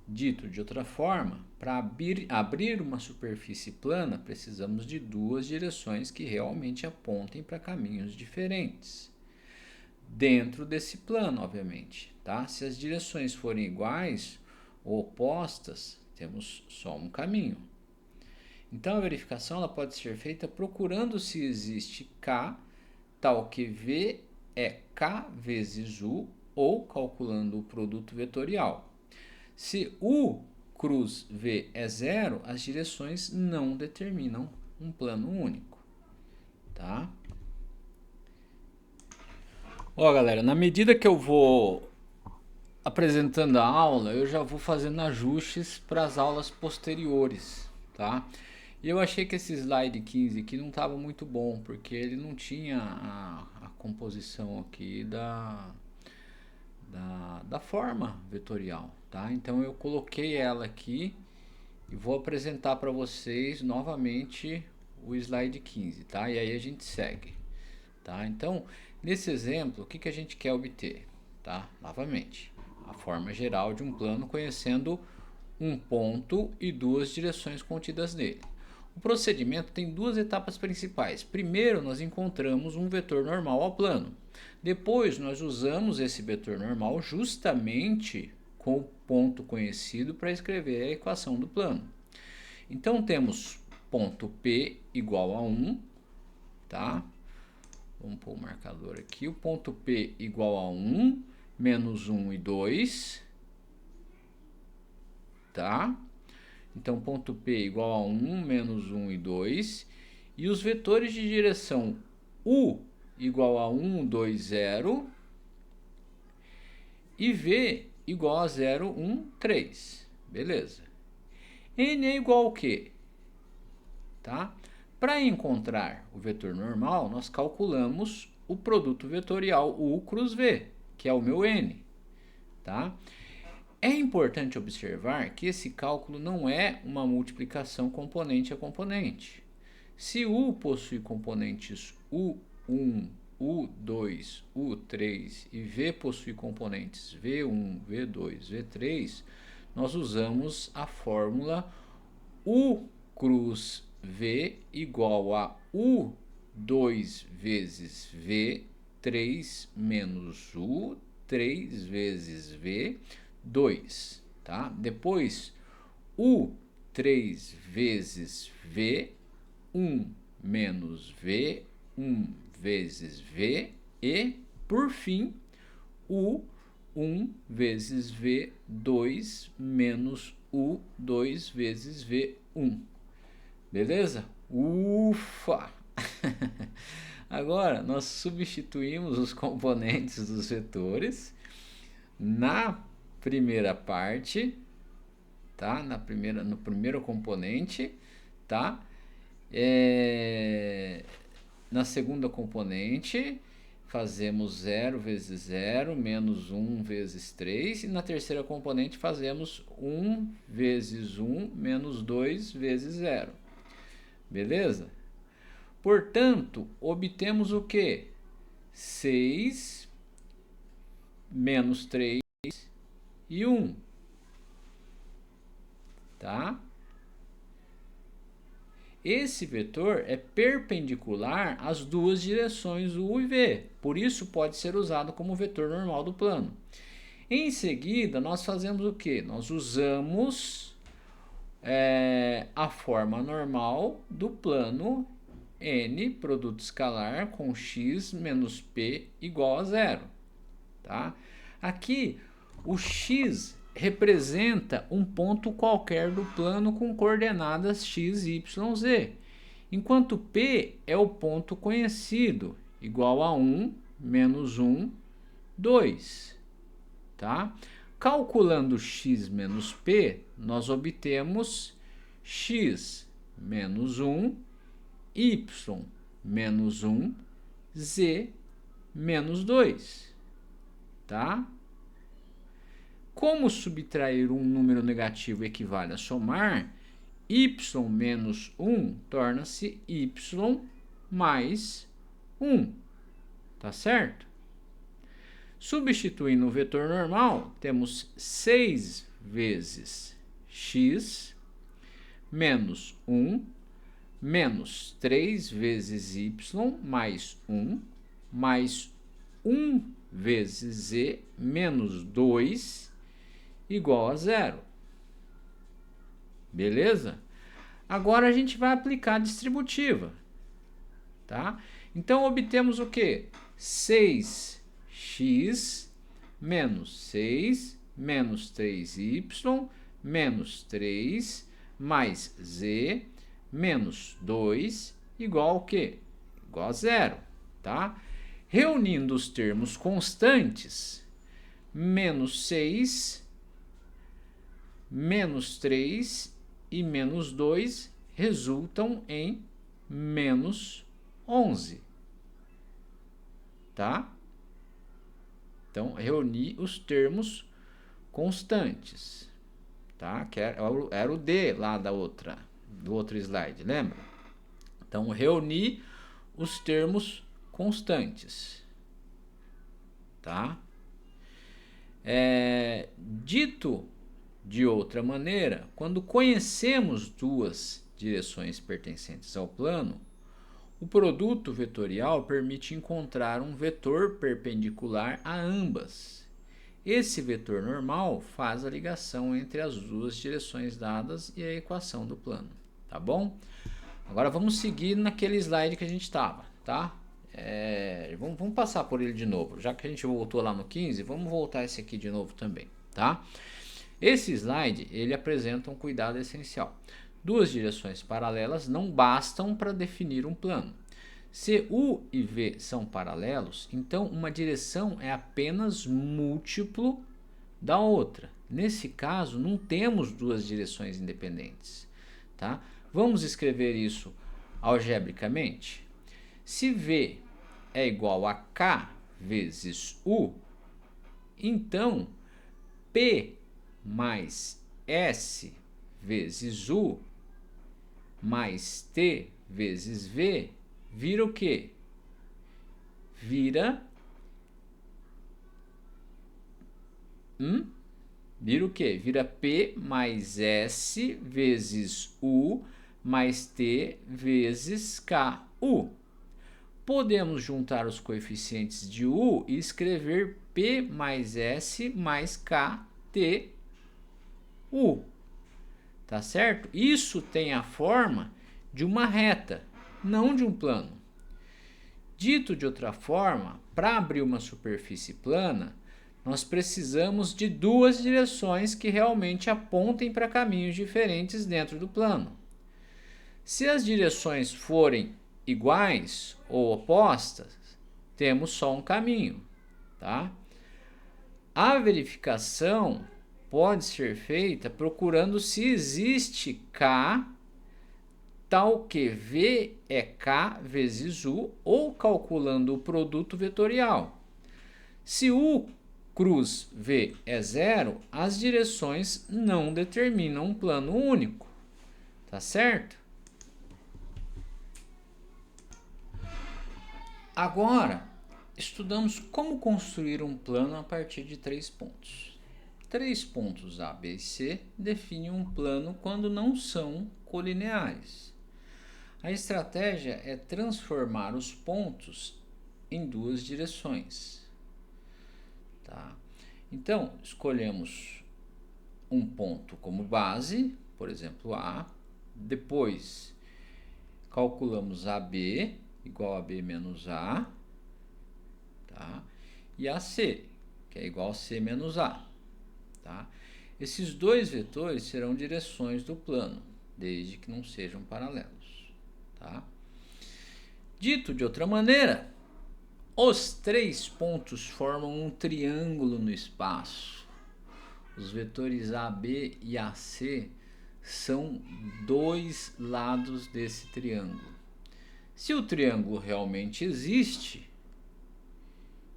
Dito de outra forma, para abrir uma superfície plana, precisamos de duas direções que realmente apontem para caminhos diferentes. Dentro desse plano, obviamente. Tá? Se as direções forem iguais ou opostas, temos só um caminho. Então, a verificação ela pode ser feita procurando se existe K, tal que V é K vezes U, ou calculando o produto vetorial. Se U cruz V é zero, as direções não determinam um plano único. Tá? Ó, galera, na medida que eu vou apresentando a aula, eu já vou fazendo ajustes para as aulas posteriores, tá? E eu achei que esse slide 15 aqui não estava muito bom, porque ele não tinha a composição aqui da forma vetorial, tá? Então eu coloquei ela aqui e vou apresentar para vocês novamente o slide 15, tá? E aí a gente segue, tá? Então, nesse exemplo, o que a gente quer obter, tá? Novamente, a forma geral de um plano conhecendo um ponto e duas direções contidas nele. O procedimento tem duas etapas principais. Primeiro, nós encontramos um vetor normal ao plano. Depois, nós usamos esse vetor normal justamente com o ponto conhecido para escrever a equação do plano. Então temos ponto P igual a 1, tá? Vamos pôr o marcador aqui. O ponto P igual a 1, menos 1 e 2, tá? Então ponto P igual a 1, menos 1 e 2. E os vetores de direção U igual a 1, 2, 0. E V igual a 0, 1, 3. Beleza. N é igual ao quê? Tá? Para encontrar o vetor normal, nós calculamos o produto vetorial U cruz V, que é o meu N. Tá? É importante observar que esse cálculo não é uma multiplicação componente a componente. Se U possui componentes U1, U2, U3 e V possui componentes V1, V2, V3, nós usamos a fórmula U cruz V igual a U2 vezes V3 menos U3 vezes V2, tá? Depois, U3 vezes V1 menos V1 vezes V e, por fim, U1 vezes V2 menos U2 vezes V1. Beleza? Ufa! Agora, nós substituímos os componentes dos vetores na primeira parte, tá? No primeiro componente, tá? Na segunda componente, fazemos 0 vezes 0, menos 1 vezes 3. E na terceira componente, fazemos 1 vezes 1, menos 2 vezes 0. Beleza? Portanto, obtemos o quê? 6 menos 3 e 1. Tá? Esse vetor é perpendicular às duas direções U e V, por isso pode ser usado como vetor normal do plano. Em seguida, nós fazemos o quê? Nós usamos a forma normal do plano N, produto escalar, com x menos p igual a 0. Tá? Aqui, o x representa um ponto qualquer do plano com coordenadas x, y, z, enquanto P é o ponto conhecido, igual a 1, menos 1, 2. Tá? Calculando x menos P, nós obtemos x menos 1, y menos 1, z menos 2. Tá? Como subtrair um número negativo equivale a somar, y menos 1 torna-se y mais 1. Tá certo? Substituindo o vetor normal, temos 6 vezes x menos 1 menos 3 vezes y mais 1 mais 1 vezes z menos 2 igual a 0. Beleza? Agora a gente vai aplicar a distributiva. Tá? Então, obtemos o quê? 6x menos 6 menos 3y menos 3 mais z menos 2 igual ao quê? Igual a 0. Tá? Reunindo os termos constantes, menos 6, menos 3 e menos 2 resultam em menos 11. Tá? Então, reunir os termos constantes. Tá? Que era o D lá do outro slide, lembra? Então, reunir os termos constantes. Tá? Dito de outra maneira, quando conhecemos duas direções pertencentes ao plano, o produto vetorial permite encontrar um vetor perpendicular a ambas. Esse vetor normal faz a ligação entre as duas direções dadas e a equação do plano, tá bom? Agora vamos seguir naquele slide que a gente estava, tá? Vamos passar por ele de novo, já que a gente voltou lá no 15, vamos voltar esse aqui de novo também, tá? Esse slide, ele apresenta um cuidado essencial. Duas direções paralelas não bastam para definir um plano. Se U e V são paralelos, então uma direção é apenas múltiplo da outra. Nesse caso, não temos duas direções independentes, tá? Vamos escrever isso algebricamente? Se V é igual a K vezes U, então P mais S vezes U mais T vezes V vira o quê? Vira o quê? Vira P mais S vezes U mais T vezes KU. Podemos juntar os coeficientes de U e escrever P mais S mais KTU. Tá certo? Isso tem a forma de uma reta, não de um plano. Dito de outra forma, para abrir uma superfície plana, nós precisamos de duas direções que realmente apontem para caminhos diferentes dentro do plano. Se as direções forem iguais ou opostas, temos só um caminho, tá? A verificação pode ser feita procurando se existe K tal que V é K vezes U ou calculando o produto vetorial. Se U cruz V é zero, as direções não determinam um plano único, tá certo? Agora, estudamos como construir um plano a partir de 3 pontos. 3 pontos A, B e C definem um plano quando não são colineares. A estratégia é transformar os pontos em duas direções. Tá? Então, escolhemos um ponto como base, por exemplo, A. Depois, calculamos AB igual a B menos A. Tá? E AC, que é igual a C menos A. Tá? Esses dois vetores serão direções do plano, desde que não sejam paralelos. Tá? Dito de outra maneira, os 3 pontos formam um triângulo no espaço. Os vetores AB e AC são dois lados desse triângulo. Se o triângulo realmente existe,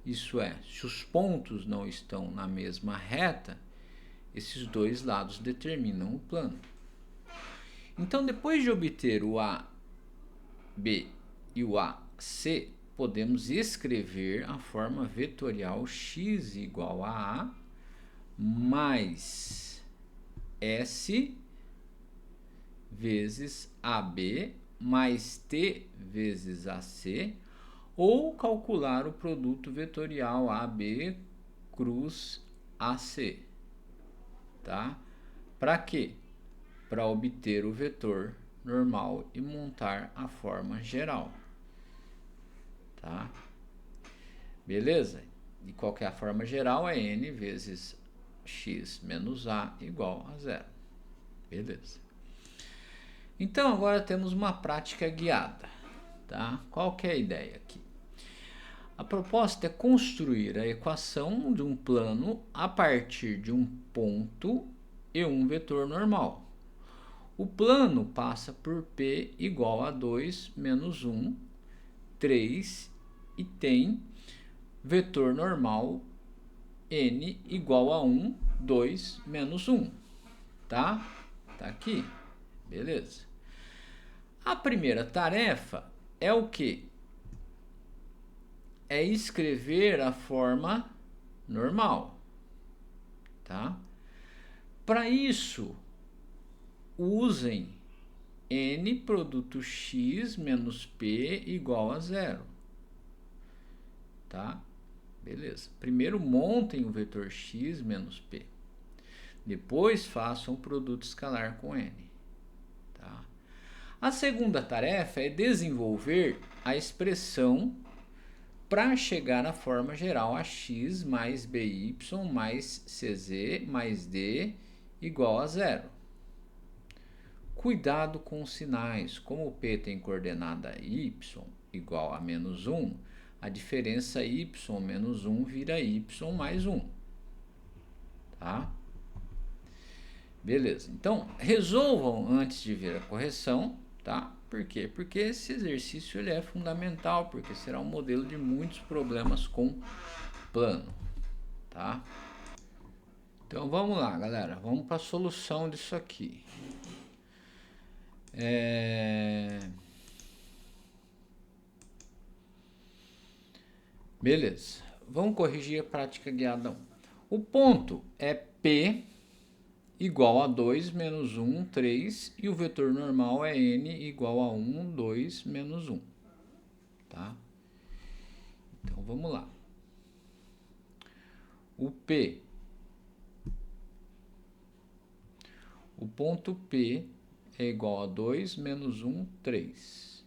isso é, se os pontos não estão na mesma reta, esses dois lados determinam o plano. Então, depois de obter o AB e o AC, podemos escrever a forma vetorial x igual a A mais S vezes AB mais T vezes AC, ou calcular o produto vetorial AB cruz AC. Tá? Para quê? Para obter o vetor normal e montar a forma geral. Tá? Beleza? E qual que é a forma geral? É n vezes x menos a igual a zero. Beleza. Então, agora temos uma prática guiada. Tá? Qual que é a ideia aqui? A proposta é construir a equação de um plano a partir de um ponto e um vetor normal. O plano passa por P igual a 2 menos 1, 3 e tem vetor normal n igual a 1, 2 menos 1. Tá? Tá aqui. Beleza. A primeira tarefa é o quê? É escrever a forma normal. Tá? Para isso, usem n produto x menos p igual a zero. Tá? Beleza. Primeiro montem o vetor x menos p. Depois façam o produto escalar com n. Tá? A segunda tarefa é desenvolver a expressão para chegar à forma geral ax mais by mais cz mais d igual a zero. Cuidado com os sinais. Como o p tem coordenada y igual a menos 1, a diferença y menos 1 vira y mais 1. Tá? Beleza. Então, resolvam antes de ver a correção. Tá? Por quê? Porque esse exercício ele é fundamental, porque será um modelo de muitos problemas com plano. Tá? Então, vamos lá, galera. Vamos para a solução disso aqui. Beleza. Vamos corrigir a prática guiada 1. O ponto é P igual a 2 menos 1, 3, e o vetor normal é N igual a 1, 2, menos 1. Tá? Então, vamos lá. O ponto P é igual a 2 menos 1, 3.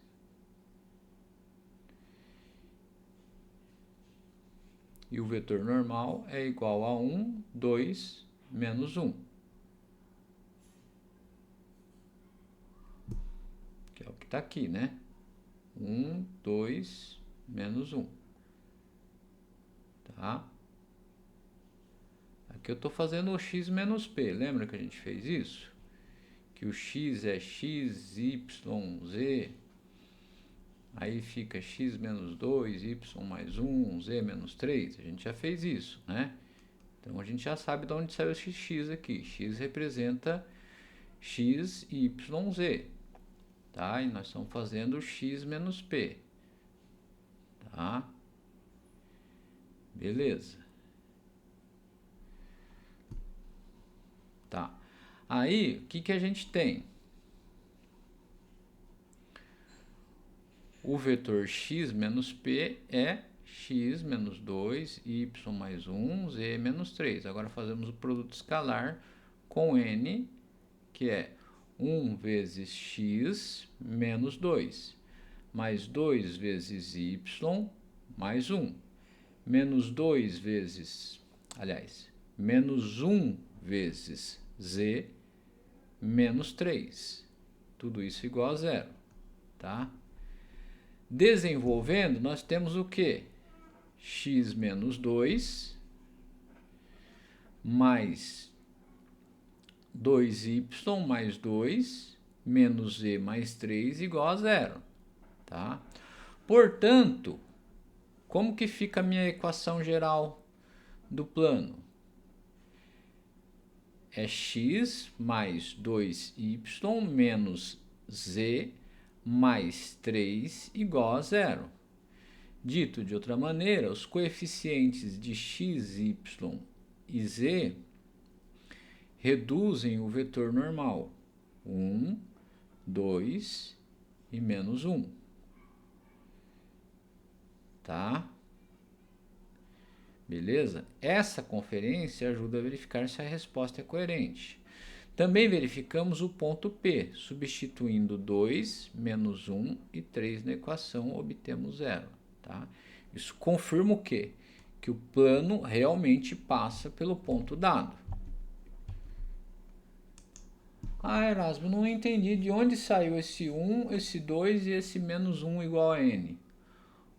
E o vetor normal é igual a 1, 2, menos 1. Que é o que está aqui, né? 1, 2, menos 1. Tá? Aqui eu estou fazendo o x menos p. Lembra que a gente fez isso? Que o x é x, y, z. Aí fica x menos 2, y mais 1, z menos 3. A gente já fez isso, né? Então, a gente já sabe de onde saiu esse x aqui. X representa x, y, z. Tá? E nós estamos fazendo x menos p. Tá? Beleza. Tá. Aí, o que a gente tem? O vetor x menos p é x menos 2, y mais 1, z menos 3. Agora fazemos o produto escalar com n, que é 1 vezes x menos 2, mais 2 vezes y mais 1, menos 2 vezes, menos 1 vezes z menos 3. Tudo isso igual a zero, tá? Desenvolvendo, nós temos o quê? X menos 2 mais 2y mais 2 menos z mais 3 igual a zero. Tá? Portanto, como que fica a minha equação geral do plano? É x mais 2y menos z mais 3 igual a zero. Dito de outra maneira, os coeficientes de x, y e z reduzem o vetor normal. 1, 2 e menos 1. Tá? Beleza? Essa conferência ajuda a verificar se a resposta é coerente. Também verificamos o ponto P, substituindo 2, menos 1 e 3 na equação, obtemos zero. Tá? Isso confirma o quê? Que o plano realmente passa pelo ponto dado. Ah, Erasmo, não entendi de onde saiu esse 1, esse 2 e esse menos 1 igual a n.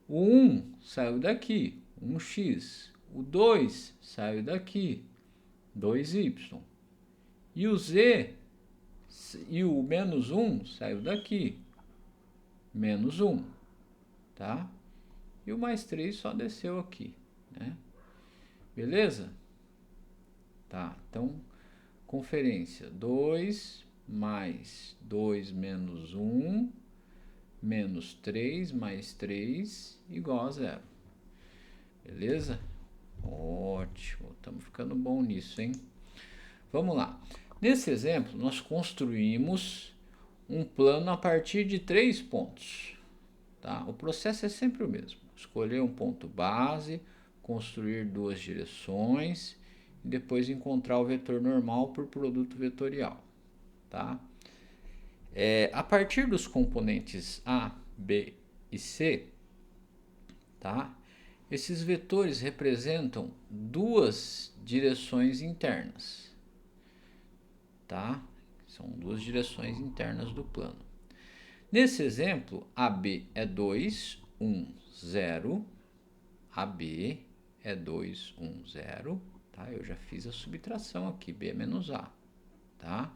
O 1 saiu daqui, 1x. O 2 saiu daqui, 2y. E o z e o menos 1 saiu daqui, menos 1. Tá? E o mais 3 só desceu aqui, né? Beleza? Tá, então, conferência 2 mais 2 menos 1 menos 3 mais 3 igual a zero. Beleza? Ótimo, estamos ficando bom nisso, hein? Vamos lá. Nesse exemplo, nós construímos um plano a partir de 3 pontos. Tá? O processo é sempre o mesmo. Escolher um ponto base, construir duas direções e depois encontrar o vetor normal por produto vetorial, tá? A partir dos componentes A, B e C, tá? Esses vetores representam duas direções internas, tá? São duas direções internas do plano. Nesse exemplo, AB é 2, 1, 0. AB é 2, 1, 0. Tá? Eu já fiz a subtração aqui, B é menos A. Tá?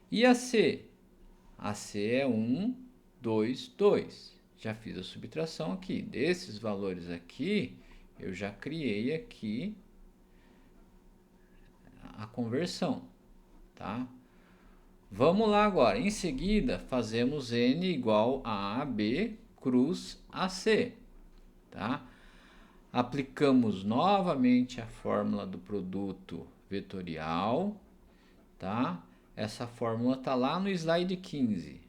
E a C? A C é 1, 2, 2. Já fiz a subtração aqui. Desses valores aqui, eu já criei aqui a conversão. Tá? Vamos lá agora. Em seguida, fazemos N igual a AB cruz AC. Tá? Aplicamos novamente a fórmula do produto vetorial. Tá? Essa fórmula está lá no slide 15.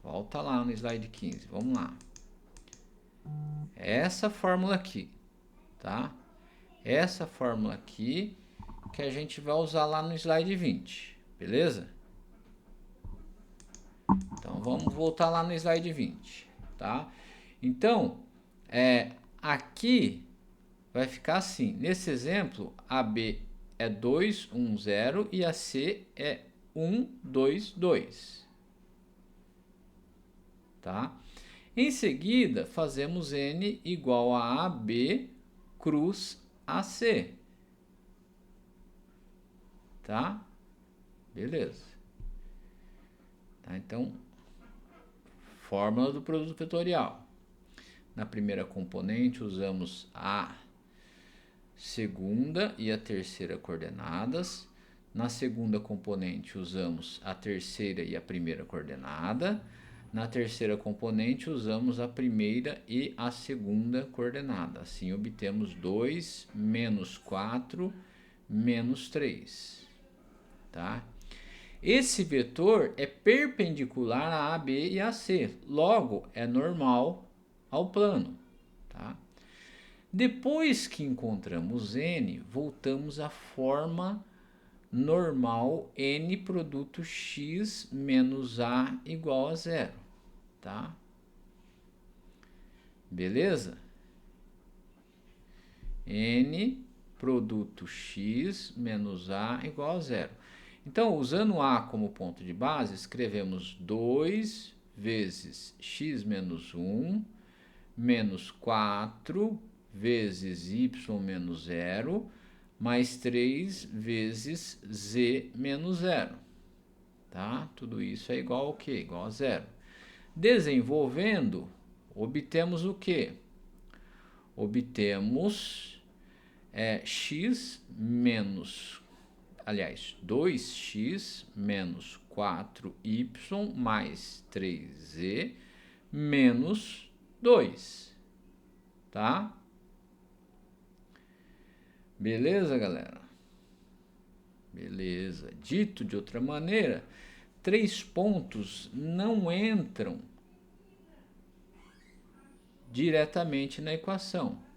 Volta lá no slide 15. Vamos lá. Essa fórmula aqui. Tá? Essa fórmula aqui que a gente vai usar lá no slide 20. Beleza? Então, vamos voltar lá no slide 20, tá? Então, aqui vai ficar assim. Nesse exemplo, a B é 2, 1, 0 e a C é 1, 2, 2. Tá? Em seguida, fazemos N igual a AB cruz AC. Tá? Beleza. Tá? Então, fórmula do produto vetorial. Na primeira componente, usamos a segunda e a terceira coordenadas. Na segunda componente, usamos a terceira e a primeira coordenada. Na terceira componente, usamos a primeira e a segunda coordenada. Assim, obtemos 2 menos 4 menos 3. Tá? Esse vetor é perpendicular a AB e a C, logo é normal ao plano. Tá? Depois que encontramos N, voltamos à forma normal N produto X menos A igual a 0. Tá? Beleza? N produto X menos A igual a 0. Então, usando A como ponto de base, escrevemos 2 vezes x menos 1 menos 4 vezes y menos 0 mais 3 vezes z menos 0. Tá? Tudo isso é igual ao quê? Igual a 0. Desenvolvendo, obtemos o quê? Obtemos x menos 2x menos 4y mais 3z menos 2, tá? Beleza, galera? Beleza. Dito de outra maneira, 3 pontos não entram diretamente na equação.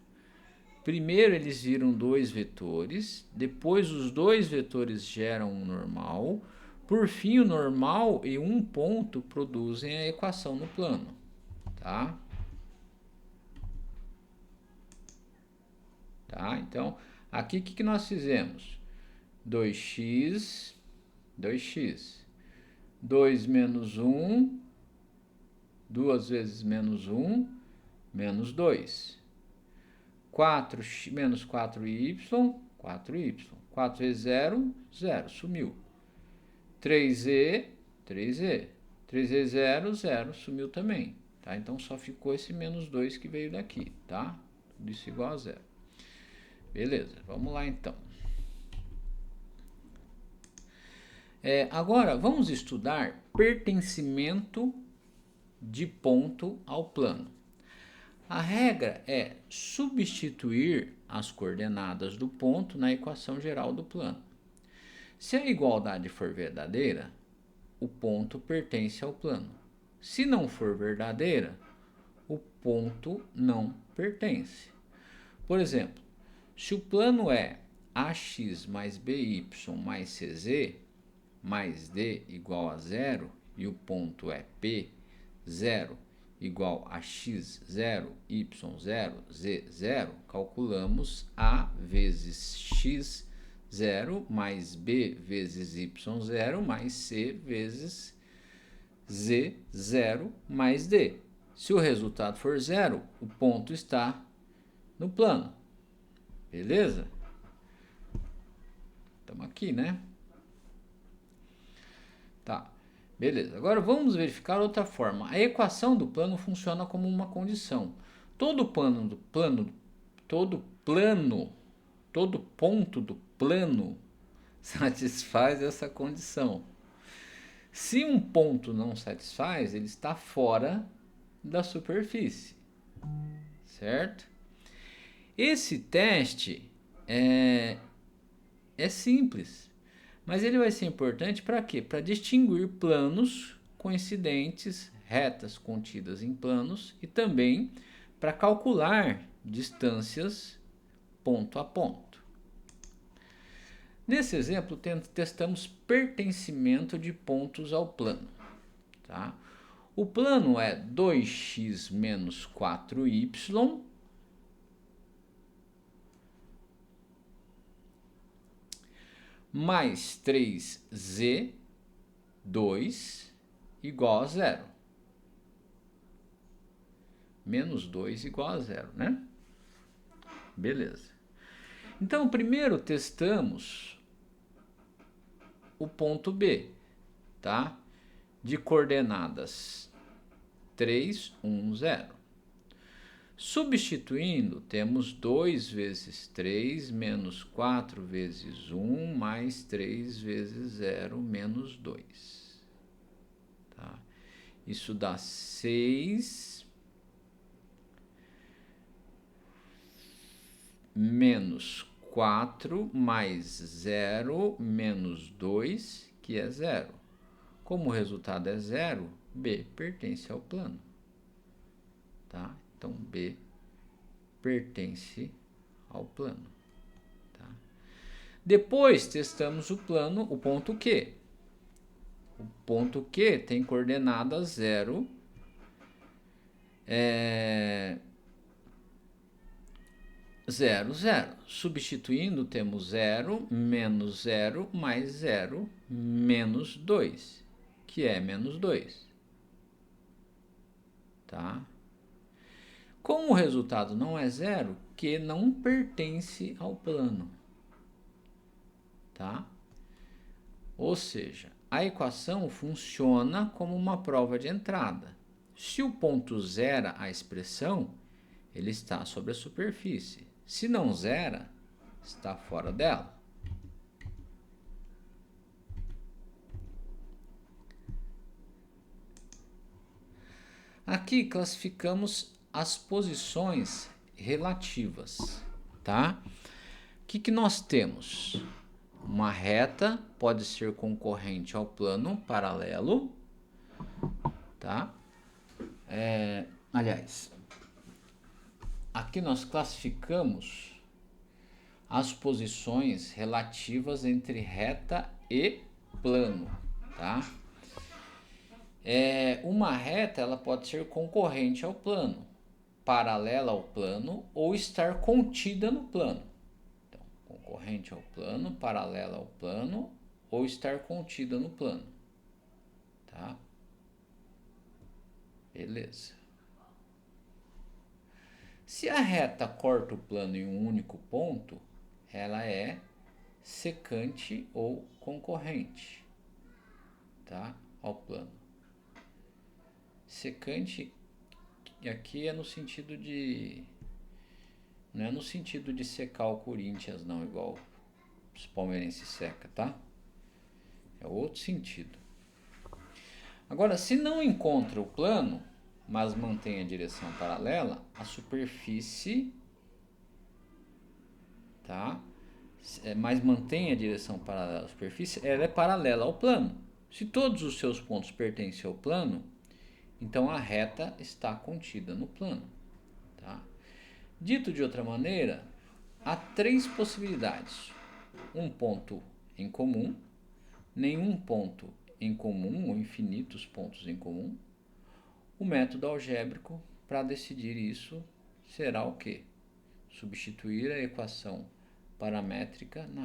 Primeiro eles viram dois vetores, depois os dois vetores geram um normal, por fim o normal e um ponto produzem a equação no plano, tá? Tá? Então, aqui o que nós fizemos? 2x, 2 menos 1, 2 vezes menos 1, menos 2. 4 menos 4y, 4y. 4 vezes 0, 0, sumiu. 3z, 3z. 3 vezes 0, 0, sumiu também. Tá? Então, só ficou esse menos 2 que veio daqui, tá? Tudo isso igual a 0. Beleza, vamos lá então. Agora, vamos estudar pertencimento de ponto ao plano. A regra é substituir as coordenadas do ponto na equação geral do plano. Se a igualdade for verdadeira, o ponto pertence ao plano. Se não for verdadeira, o ponto não pertence. Por exemplo, se o plano é ax mais by mais cz mais d igual a zero e o ponto é P, 0 igual a x0, y0, z0, calculamos A vezes x0 mais B vezes y0 mais C vezes z0 mais D. Se o resultado for zero, o ponto está no plano. Beleza? Estamos aqui, né? Tá. Beleza. Agora vamos verificar outra forma. A equação do plano funciona como uma condição. Todo ponto do plano satisfaz essa condição. Se um ponto não satisfaz, ele está fora da superfície, certo? Esse teste é simples, mas ele vai ser importante para quê? Para distinguir planos coincidentes, retas contidas em planos e também para calcular distâncias ponto a ponto. Nesse exemplo, testamos pertencimento de pontos ao plano. Tá? O plano é 2x menos 4y mais 3z2 igual a zero. Menos 2 igual a zero, né? Beleza. Então, primeiro testamos o ponto B, tá? De coordenadas 3, 1, 0. Substituindo, temos 2 vezes 3 menos 4 vezes 1 mais 3 vezes 0 menos 2. Tá? Isso dá 6 menos 4 mais 0 menos 2, que é 0. Como o resultado é 0, B pertence ao plano. Tá? Então, B pertence ao plano. Tá? Depois, testamos o ponto Q. O ponto Q tem coordenada 0, 0, 0. Substituindo, temos 0, menos 0, mais 0, menos 2, que é menos 2. Tá? Como o resultado não é 0, Q não pertence ao plano. Tá? Ou seja, a equação funciona como uma prova de entrada. Se o ponto zera a expressão, ele está sobre a superfície. Se não zera, está fora dela. Aqui classificamos as posições relativas, tá? O que nós temos? Uma reta pode ser concorrente ao plano paralelo, tá? Aliás, aqui nós classificamos as posições relativas entre reta e plano, tá? Uma reta ela pode ser concorrente ao plano, paralela ao plano ou estar contida no plano. Então, concorrente ao plano, paralela ao plano ou estar contida no plano. Tá? Beleza. Se a reta corta o plano em um único ponto, ela é secante ou concorrente, tá? Ao plano. Secante aqui é no sentido de... Não é no sentido de secar o Corinthians, não, igual os palmeirenses seca, tá? É outro sentido. Agora, se não encontra o plano, mas mantém a direção paralela, a superfície, tá? Mas mantém a direção paralela à superfície, ela é paralela ao plano. Se todos os seus pontos pertencem ao plano, então a reta está contida no plano. Tá? Dito de outra maneira, há 3 possibilidades. Um ponto em comum, nenhum ponto em comum ou infinitos pontos em comum. O método algébrico para decidir isso será o quê? Substituir a equação paramétrica da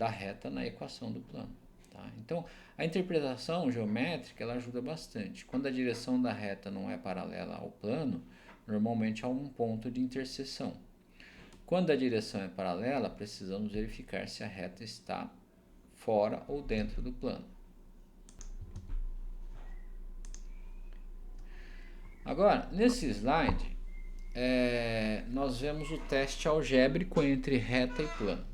reta na equação do plano. Tá? Então, a interpretação geométrica ela ajuda bastante. Quando a direção da reta não é paralela ao plano, normalmente há um ponto de interseção. Quando a direção é paralela, precisamos verificar se a reta está fora ou dentro do plano. Agora, nesse slide, nós vemos o teste algébrico entre reta e plano.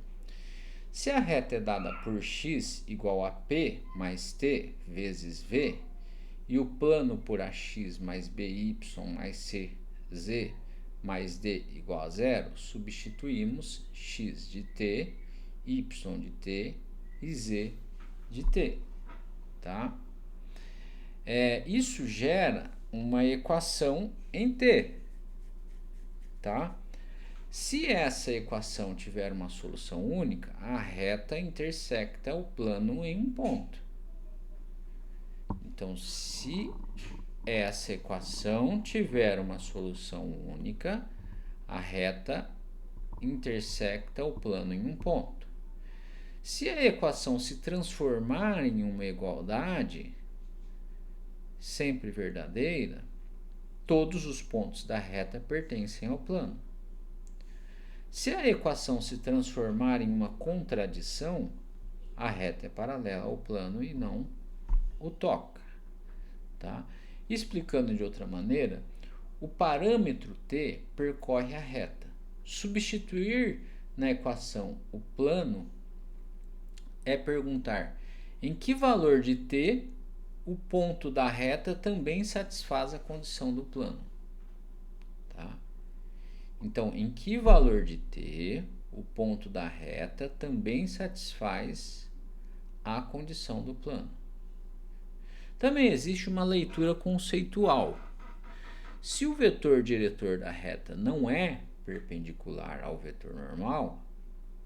Se a reta é dada por x igual a p mais t vezes v, e o plano por ax mais by mais cz mais d igual a zero, substituímos x de t, y de t e z de t. Tá? Isso gera uma equação em t. Tá? Se essa equação tiver uma solução única, a reta intersecta o plano em um ponto. Então, se essa equação tiver uma solução única, a reta intersecta o plano em um ponto. Se a equação se transformar em uma igualdade, sempre verdadeira, todos os pontos da reta pertencem ao plano. Se a equação se transformar em uma contradição, a reta é paralela ao plano e não o toca. Tá? Explicando de outra maneira, o parâmetro t percorre a reta. Substituir na equação o plano é perguntar em que valor de t o ponto da reta também satisfaz a condição do plano. Tá? Então, em que valor de t o ponto da reta também satisfaz a condição do plano. Também existe uma leitura conceitual. Se o vetor diretor da reta não é perpendicular ao vetor normal,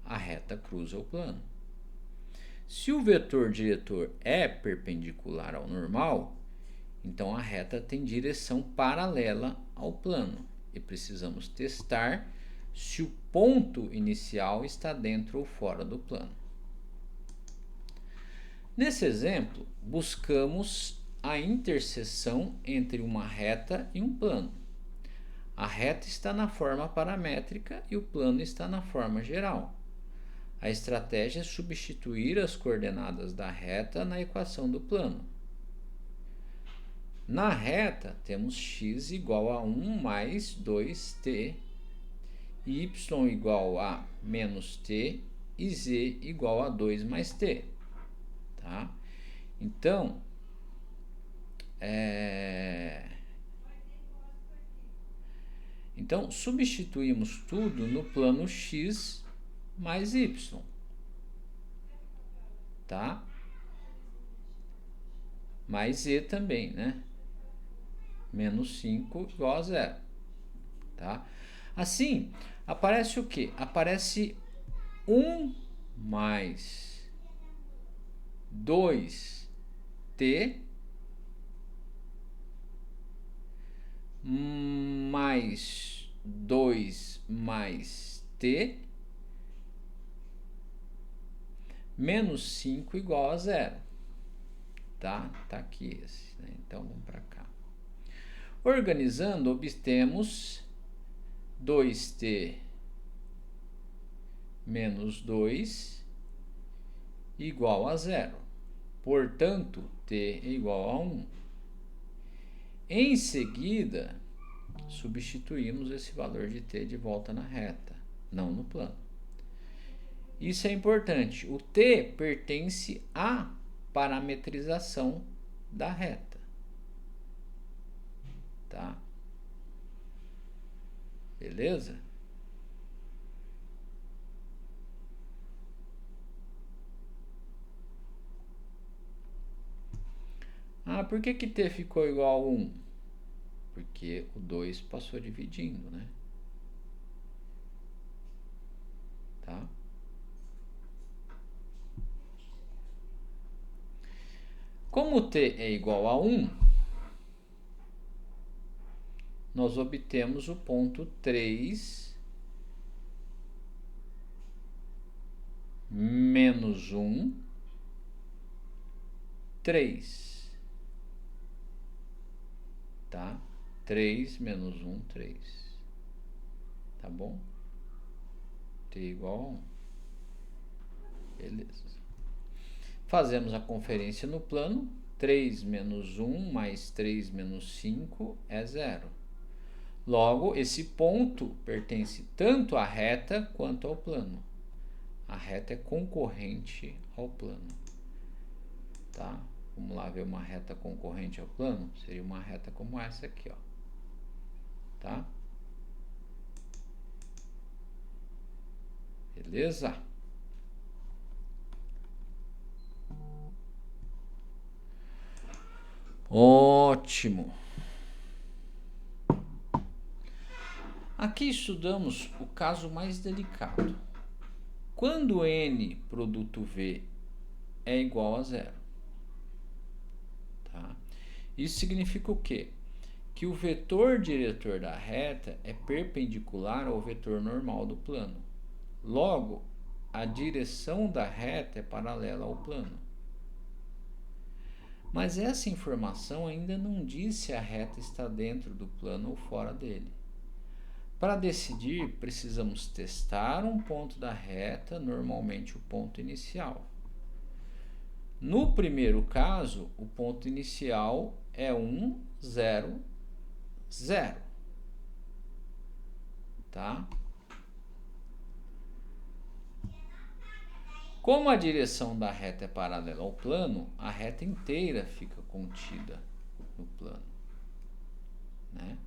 a reta cruza o plano. Se o vetor diretor é perpendicular ao normal, então a reta tem direção paralela ao plano e precisamos testar se o ponto inicial está dentro ou fora do plano. Nesse exemplo, buscamos a interseção entre uma reta e um plano. A reta está na forma paramétrica e o plano está na forma geral. A estratégia é substituir as coordenadas da reta na equação do plano. Na reta, temos x igual a 1 mais 2t, y igual a menos t e z igual a 2 mais t. Tá? Então, substituímos tudo no plano x mais y. Tá? Mais z também, né? Menos 5 igual a 0. Tá? Assim, aparece o quê? Aparece 1 mais 2t mais 2 mais t menos 5 igual a 0. Tá? Tá aqui esse, né? Então, vamos para cá. Organizando, obtemos 2t menos 2 igual a 0. Portanto, t é igual a 1. Em seguida, substituímos esse valor de t de volta na reta, não no plano. Isso é importante. O t pertence à parametrização da reta. Tá? Beleza? Por que t ficou igual a 1? porque o 2 passou dividindo, né? Tá? Como t é igual a 1, nós obtemos o ponto 3 menos 1, 3. Tá? 3 menos 1, 3. Tá bom? T igual a 1. Beleza. Fazemos a conferência no plano. 3 menos 1 mais 3 menos 5 é 0. Logo, esse ponto pertence tanto à reta quanto ao plano. A reta é concorrente ao plano. Tá? Vamos lá ver uma reta concorrente ao plano? Seria uma reta como essa aqui, ó. Tá? Beleza? Ótimo! Aqui estudamos o caso mais delicado. Quando n produto V é igual a 0. Tá? Isso significa o quê? Que o vetor diretor da reta é perpendicular ao vetor normal do plano. Logo, a direção da reta é paralela ao plano. Mas essa informação ainda não diz se a reta está dentro do plano ou fora dele. Para decidir, precisamos testar um ponto da reta, normalmente o ponto inicial. No primeiro caso, o ponto inicial é 1, 0, 0. Tá? Como a direção da reta é paralela ao plano, a reta inteira fica contida no plano, né?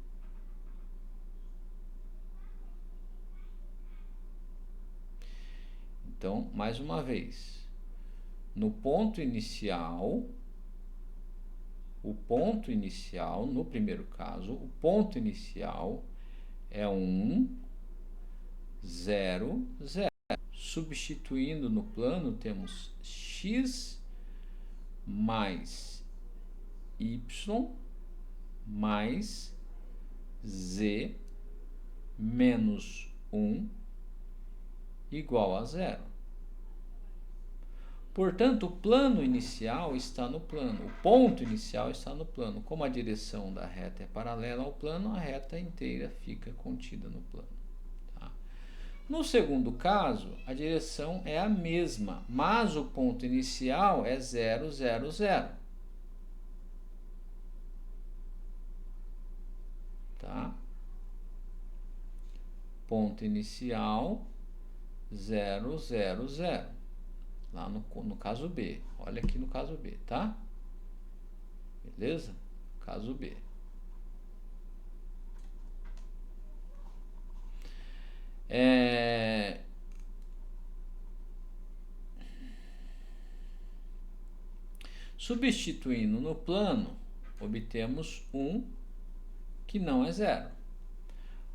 Então, mais uma vez, no ponto inicial, no primeiro caso, o ponto inicial é 1, 0, 0. Substituindo no plano, temos x mais y mais z menos 1 igual a 0. Portanto, o plano inicial está no plano, o ponto inicial está no plano. Como a direção da reta é paralela ao plano, a reta inteira fica contida no plano. Tá? No segundo caso, a direção é a mesma, mas o ponto inicial é 0, 0, 0. Tá? Ponto inicial 0, 0, 0. Lá no caso B. Olha aqui no caso B, tá? Beleza? Caso B. Substituindo no plano, obtemos 1 que não é 0.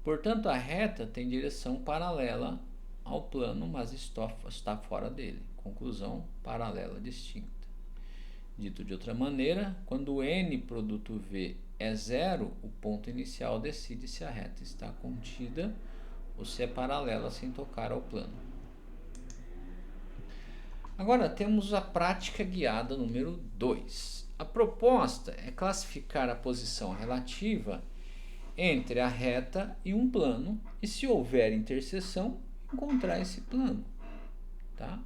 Portanto, a reta tem direção paralela ao plano, mas está fora dele. Conclusão, paralela distinta. Dito de outra maneira, quando n produto V é 0, o ponto inicial decide se a reta está contida ou se é paralela sem tocar ao plano. Agora temos a prática guiada número 2. A proposta é classificar a posição relativa entre a reta e um plano e, se houver interseção, encontrar esse plano. Tá?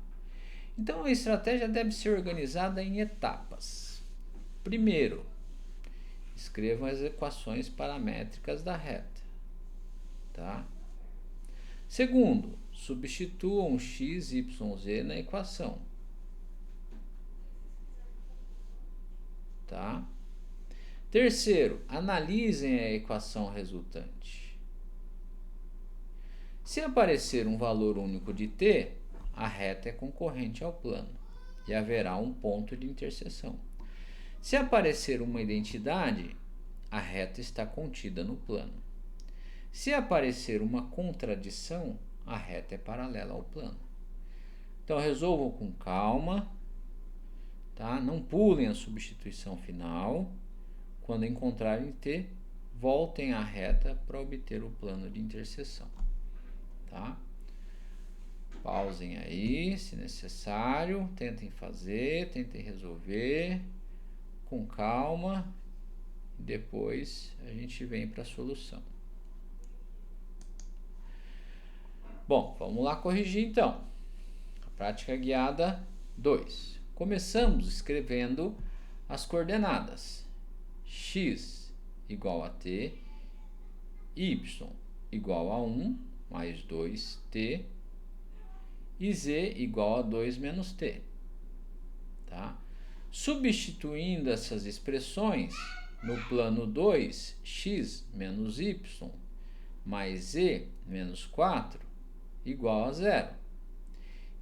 Então, a estratégia deve ser organizada em etapas. Primeiro, escrevam as equações paramétricas da reta. Tá? Segundo, substituam x, y, z na equação. Tá? Terceiro, analisem a equação resultante. Se aparecer um valor único de t, a reta é concorrente ao plano e haverá um ponto de interseção. Se aparecer uma identidade, a reta está contida no plano. Se aparecer uma contradição, a reta é paralela ao plano. Então resolvam com calma, tá? Não pulem a substituição final. Quando encontrarem T, voltem à reta para obter o plano de interseção, tá? Pausem aí, se necessário, tentem fazer, tentem resolver com calma. Depois a gente vem para a solução. Bom, vamos lá corrigir então. A prática guiada 2. Começamos escrevendo as coordenadas. X igual a t, y igual a 1 mais 2t e z igual a 2 menos t. Tá? Substituindo essas expressões, no plano 2, x menos y mais z menos 4 igual a 0.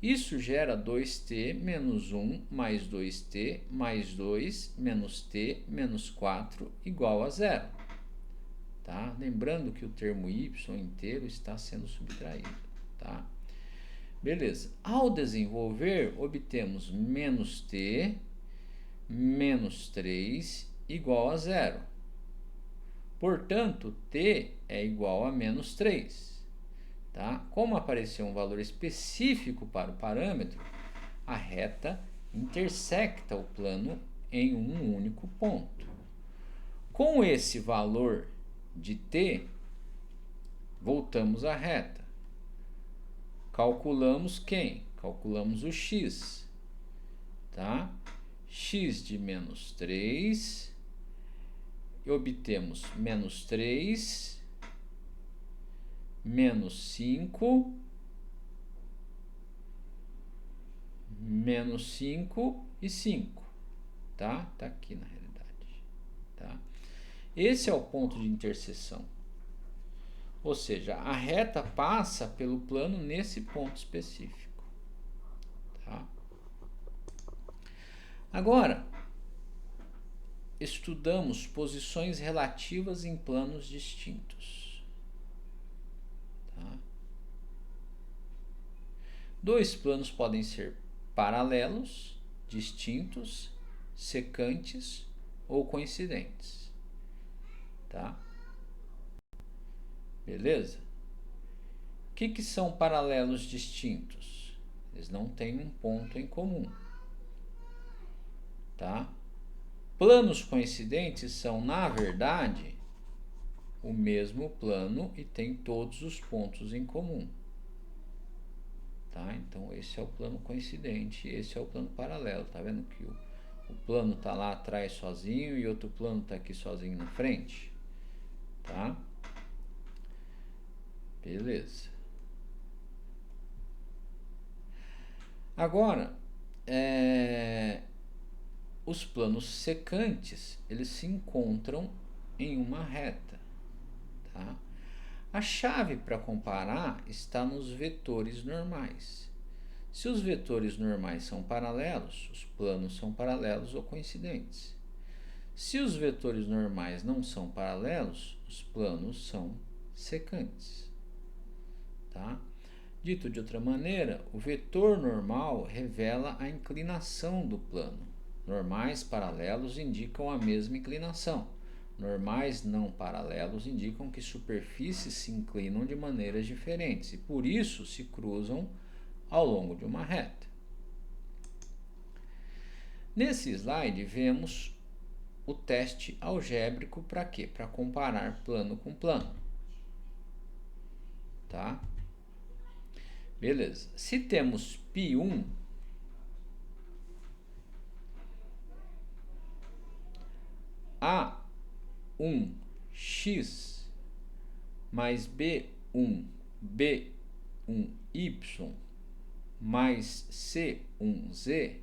Isso gera 2t menos 1 mais 2t mais 2 menos t menos 4 igual a 0. Tá? Lembrando que o termo y inteiro está sendo subtraído. Tá? Beleza. Ao desenvolver, obtemos menos t menos 3 igual a 0. Portanto, t é igual a menos 3. Tá? Como apareceu um valor específico para o parâmetro, a reta intersecta o plano em um único ponto. Com esse valor de t, voltamos à reta. Calculamos quem? Calculamos o x. Tá? X de menos 3, e obtemos menos 3, menos 5, menos 5 e 5, tá? Tá aqui na realidade, tá? Esse é o ponto de interseção, ou seja, a reta passa pelo plano nesse ponto específico, tá? Agora, estudamos posições relativas em planos distintos. Tá? Dois planos podem ser paralelos, distintos, secantes ou coincidentes. Tá? Beleza? O que são paralelos distintos? Eles não têm um ponto em comum. Tá? Planos coincidentes são, na verdade, o mesmo plano e tem todos os pontos em comum. Tá? Então, esse é o plano coincidente, esse é o plano paralelo. Tá vendo que o plano está lá atrás sozinho e outro plano está aqui sozinho na frente? Tá? Beleza. Agora, os planos secantes, eles se encontram em uma reta. Tá? A chave para comparar está nos vetores normais. Se os vetores normais são paralelos, os planos são paralelos ou coincidentes. Se os vetores normais não são paralelos, os planos são secantes. Tá? Dito de outra maneira, o vetor normal revela a inclinação do plano. Normais paralelos indicam a mesma inclinação. Normais não paralelos indicam que superfícies se inclinam de maneiras diferentes e por isso se cruzam ao longo de uma reta. Nesse slide vemos o teste algébrico para quê? Para comparar plano com plano. Tá? Beleza. Se temos π1, A1x mais B1y mais C1z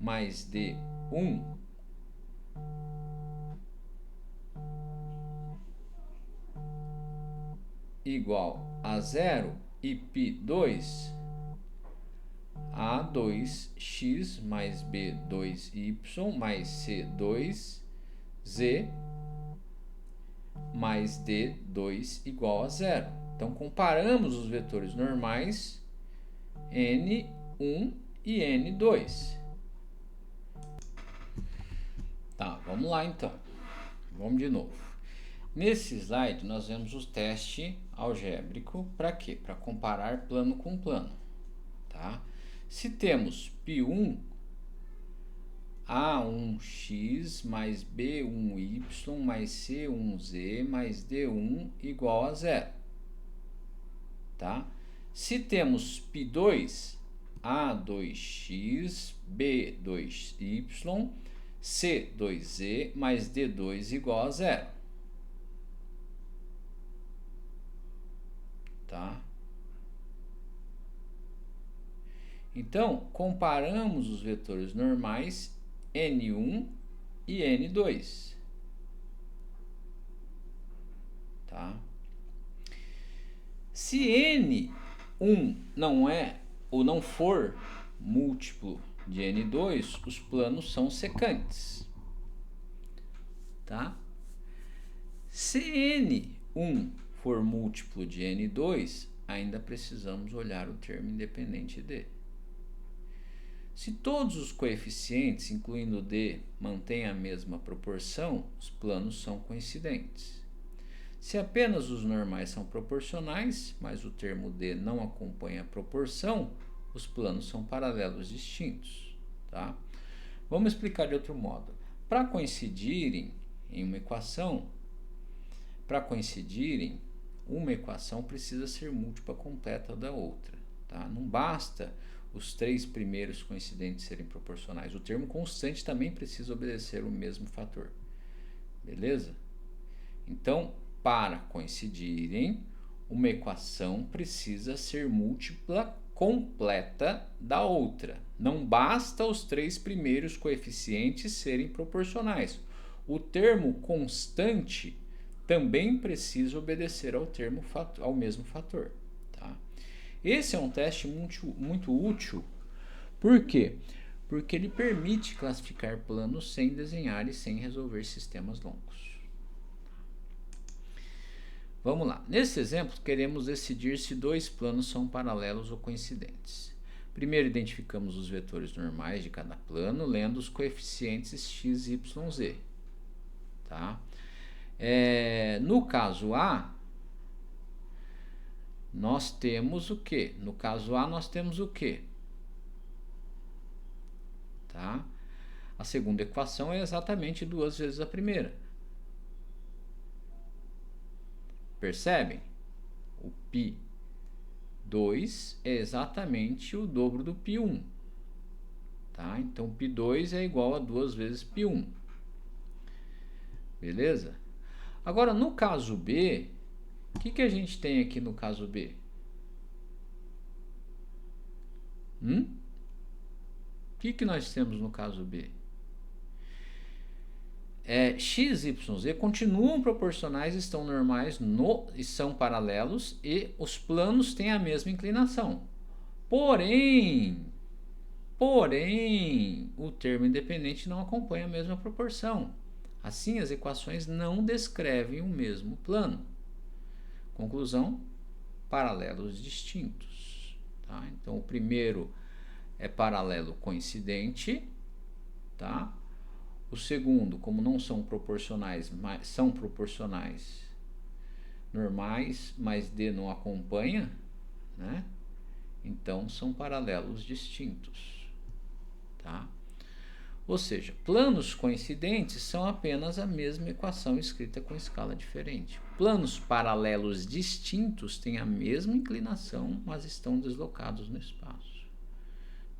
mais D1 igual a 0 e π2, A2x mais B2y mais C2z mais D2 igual a zero. Então, comparamos os vetores normais N1 e N2. Tá, vamos lá então. Vamos de novo. Nesse slide, nós vemos o teste algébrico para quê? Para comparar plano com plano. Tá? Se temos π1, A1x mais B1y mais C1z mais D1 igual a zero. Tá? Se temos π2, A2x, B2y, C2z mais D2 igual a zero. Tá? Então, comparamos os vetores normais N1 e N2. Tá? Se N1 não é ou não for múltiplo de N2, os planos são secantes. Tá? Se N1 for múltiplo de N2, ainda precisamos olhar o termo independente D. Se todos os coeficientes, incluindo D, mantêm a mesma proporção, os planos são coincidentes. Se apenas os normais são proporcionais, mas o termo D não acompanha a proporção, os planos são paralelos distintos. Tá? Vamos explicar de outro modo. Para coincidirem em uma equação, uma equação precisa ser múltipla completa da outra. Tá? Não basta os três primeiros coincidentes serem proporcionais. O termo constante também precisa obedecer o mesmo fator. Beleza? Então, para coincidirem, uma equação precisa ser múltipla completa da outra. Não basta os três primeiros coeficientes serem proporcionais. O termo constante também precisa obedecer ao mesmo fator. Tá? Esse é um teste muito útil. Por quê? Porque ele permite classificar planos sem desenhar e sem resolver sistemas longos. Vamos lá. Nesse exemplo, queremos decidir se dois planos são paralelos ou coincidentes. Primeiro, identificamos os vetores normais de cada plano, lendo os coeficientes x, y, z. Tá? No caso A, nós temos o quê? No caso A, nós temos o quê? Tá? A segunda equação é exatamente 2 vezes a primeira. Percebem? O π2 é exatamente o dobro do π1. Tá? Então, π2 é igual a 2 vezes π1. Beleza? Agora, no caso B, o que a gente tem aqui no caso B? O que nós temos no caso B? X, Y, Z continuam proporcionais, estão normais e são paralelos e os planos têm a mesma inclinação. Porém, o termo independente não acompanha a mesma proporção. Assim, as equações não descrevem o mesmo plano. Conclusão, paralelos distintos. Tá? Então, o primeiro é paralelo coincidente, tá? O segundo, como não são proporcionais, são proporcionais normais, mas D não acompanha, né? Então, são paralelos distintos. Tá? Ou seja, planos coincidentes são apenas a mesma equação escrita com escala diferente. Planos paralelos distintos têm a mesma inclinação, mas estão deslocados no espaço.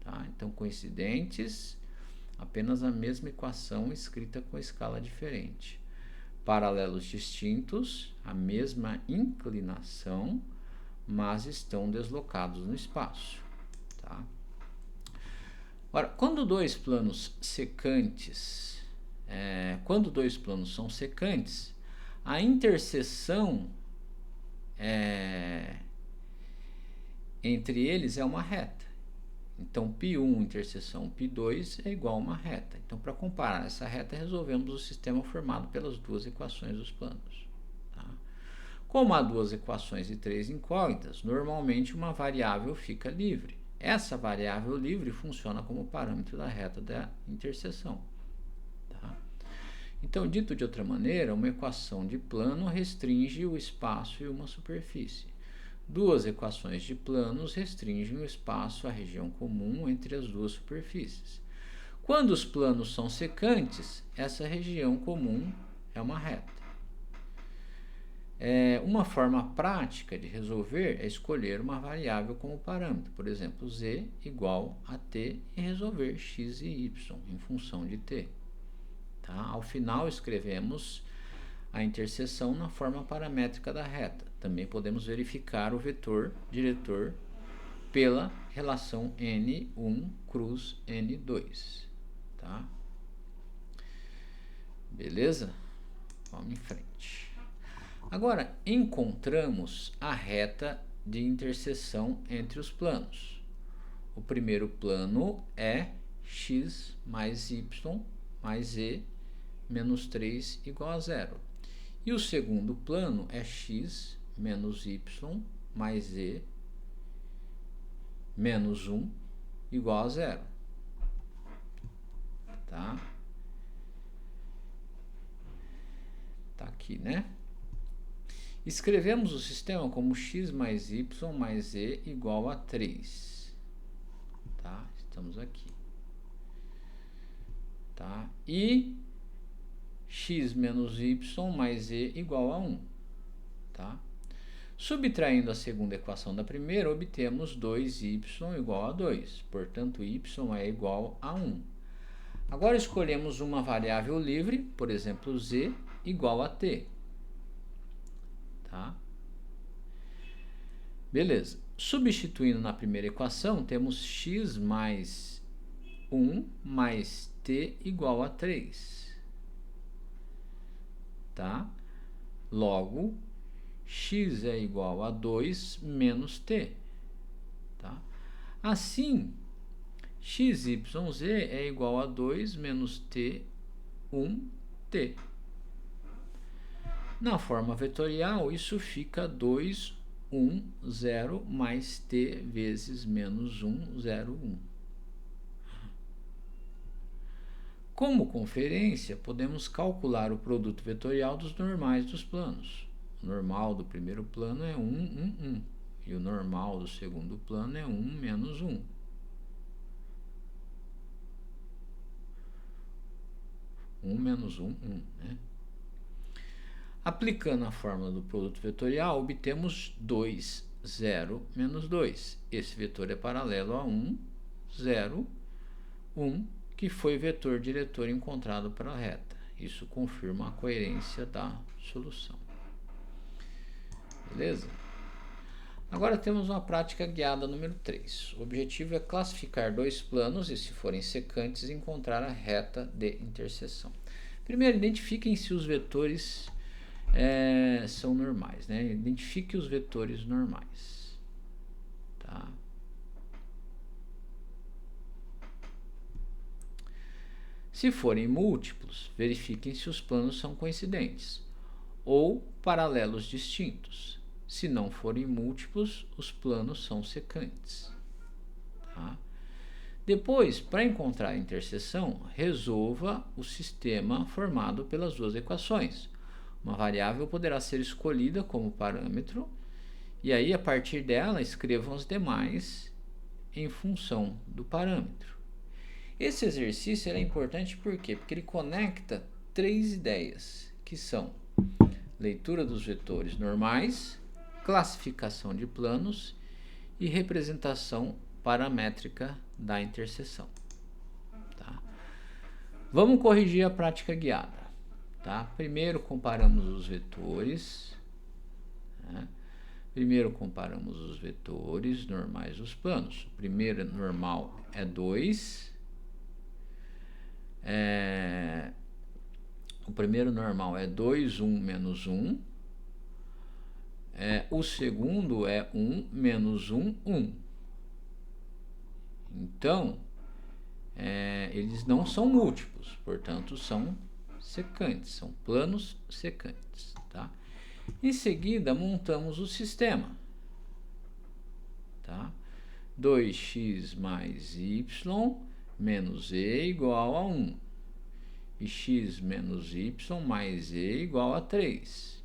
Tá? Então, coincidentes, apenas a mesma equação escrita com escala diferente. Paralelos distintos, a mesma inclinação, mas estão deslocados no espaço. Tá? Ora, quando dois planos são secantes, a interseção entre eles é uma reta. Então, π1 interseção π2 é igual a uma reta. Então, para comparar essa reta, resolvemos o sistema formado pelas duas equações dos planos. Como há duas equações e três incógnitas, normalmente uma variável fica livre. Essa variável livre funciona como parâmetro da reta da interseção. Tá? Então, dito de outra maneira, uma equação de plano restringe o espaço e uma superfície. Duas equações de planos restringem o espaço, a região comum entre as duas superfícies. Quando os planos são secantes, essa região comum é uma reta. Uma forma prática de resolver é escolher uma variável como parâmetro, por exemplo, z igual a t, e resolver x e y em função de t. Tá? Ao final, escrevemos a interseção na forma paramétrica da reta. Também podemos verificar o vetor diretor pela relação N1 cruz N2. Tá? Beleza? Vamos em frente. Agora, encontramos a reta de interseção entre os planos. O primeiro plano é x mais y mais z menos 3 igual a zero. E o segundo plano é x menos y mais z menos 1 igual a zero. Tá? Tá aqui, né? Escrevemos o sistema como x mais y mais z igual a 3. Tá? Estamos aqui. Tá? E x menos y mais z igual a 1. Tá? Subtraindo a segunda equação da primeira, obtemos 2y igual a 2. Portanto, y é igual a 1. Agora escolhemos uma variável livre, por exemplo, z igual a t. Tá? Beleza. Substituindo na primeira equação, temos x mais 1 mais t igual a 3. Tá? Logo, x é igual a 2 menos t. Tá? Assim, x, y, z é igual a 2 menos t, 1t. Na forma vetorial, isso fica 2, 1, 0 mais t vezes menos 1, 0, 1. Como conferência, podemos calcular o produto vetorial dos normais dos planos. O normal do primeiro plano é 1, 1, 1. E o normal do segundo plano é 1 menos 1. Menos 1, né? Aplicando a fórmula do produto vetorial, obtemos 2, 0, menos 2. Esse vetor é paralelo a 1, 0, 1, que foi o vetor diretor encontrado para a reta. Isso confirma a coerência da solução. Beleza? Agora temos uma prática guiada número 3. O objetivo é classificar dois planos e, se forem secantes, encontrar a reta de interseção. Primeiro, identifiquem se os vetores são normais, né? Identifique os vetores normais. Tá? Se forem múltiplos, verifiquem se os planos são coincidentes ou paralelos distintos. Se não forem múltiplos, os planos são secantes. Tá? Depois, para encontrar a interseção, resolva o sistema formado pelas duas equações. Uma variável poderá ser escolhida como parâmetro, e aí, a partir dela, escrevam as demais em função do parâmetro. Esse exercício é importante por quê? Porque ele conecta três ideias, que são leitura dos vetores normais, classificação de planos e representação paramétrica da interseção. Tá? Vamos corrigir a prática guiada. Tá? Primeiro comparamos os vetores. Né? Primeiro comparamos os vetores normais dos planos. O primeiro normal é 2. O primeiro normal é 2, 1, menos 1. O segundo é 1, menos 1, 1. Então, eles não são múltiplos, portanto, são secantes, são planos secantes. Tá? Em seguida, montamos o sistema. Tá? 2x mais y menos e igual a 1. E x menos y mais e igual a 3.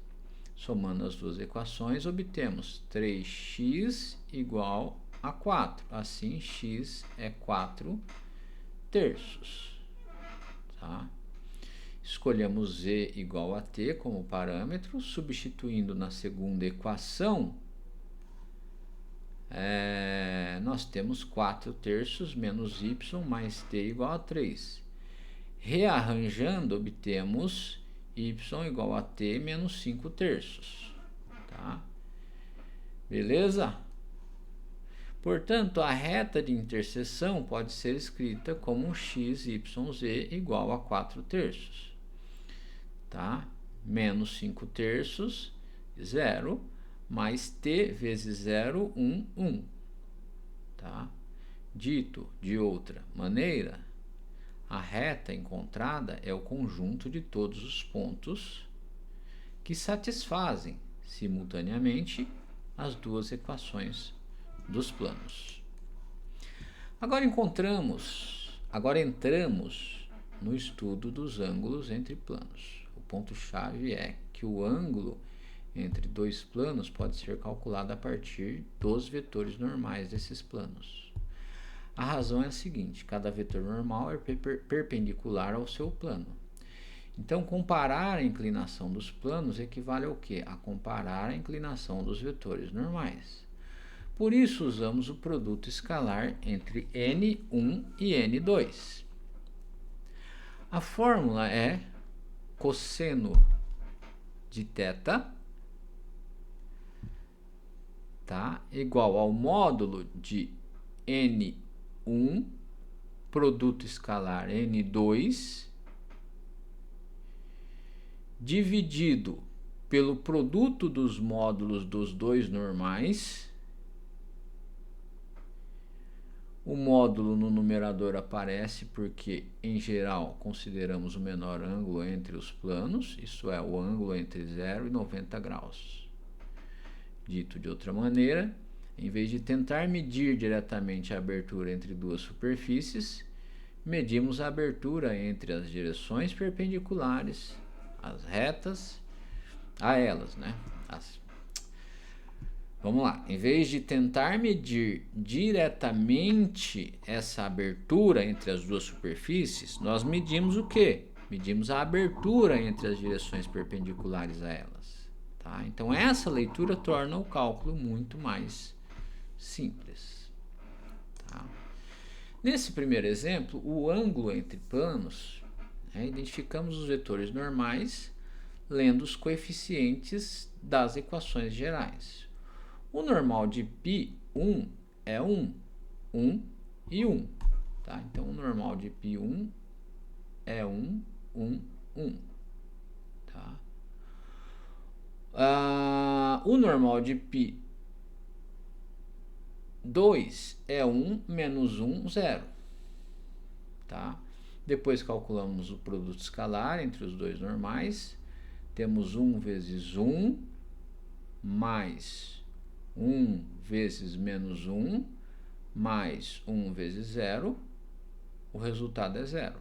Somando as duas equações, obtemos 3x igual a 4. Assim, x é 4 terços. Tá? Escolhemos z igual a t como parâmetro, substituindo na segunda equação, nós temos 4 terços menos y mais t igual a 3. Rearranjando, obtemos y igual a t menos 5 terços. Tá? Beleza? Portanto, a reta de interseção pode ser escrita como x, y, z igual a 4 terços. Tá? Menos 5 terços, 0, mais t vezes 0, 1, 1. Tá? Dito de outra maneira, a reta encontrada é o conjunto de todos os pontos que satisfazem simultaneamente as duas equações dos planos. Agora entramos no estudo dos ângulos entre planos. O ponto-chave é que o ângulo entre dois planos pode ser calculado a partir dos vetores normais desses planos. A razão é a seguinte: cada vetor normal é perpendicular ao seu plano. Então, comparar a inclinação dos planos equivale ao quê? A comparar a inclinação dos vetores normais. Por isso, usamos o produto escalar entre n1 e n2. A fórmula é cosseno de θ, tá, igual ao módulo de n1, produto escalar n2, dividido pelo produto dos módulos dos dois normais. O módulo no numerador aparece porque, em geral, consideramos o menor ângulo entre os planos, isto é, o ângulo entre 0 e 90 graus. Dito de outra maneira, em vez de tentar medir diretamente a abertura entre duas superfícies, medimos a abertura entre as direções perpendiculares, as retas, a elas, né? Vamos lá, em vez de tentar medir diretamente essa abertura entre as duas superfícies, nós medimos o quê? Medimos a abertura entre as direções perpendiculares a elas. Tá? Então, essa leitura torna o cálculo muito mais simples. Tá? Nesse primeiro exemplo, o ângulo entre planos, identificamos os vetores normais lendo os coeficientes das equações gerais. O normal de π1 é 1, 1 e 1. Tá? Então, o normal de π1 é 1, 1, 1. Tá? O normal de π2 é 1 menos 1, 0. Tá? Depois calculamos o produto escalar entre os dois normais. Temos 1 vezes 1 mais 1 vezes menos 1 mais 1 vezes 0. O resultado é 0.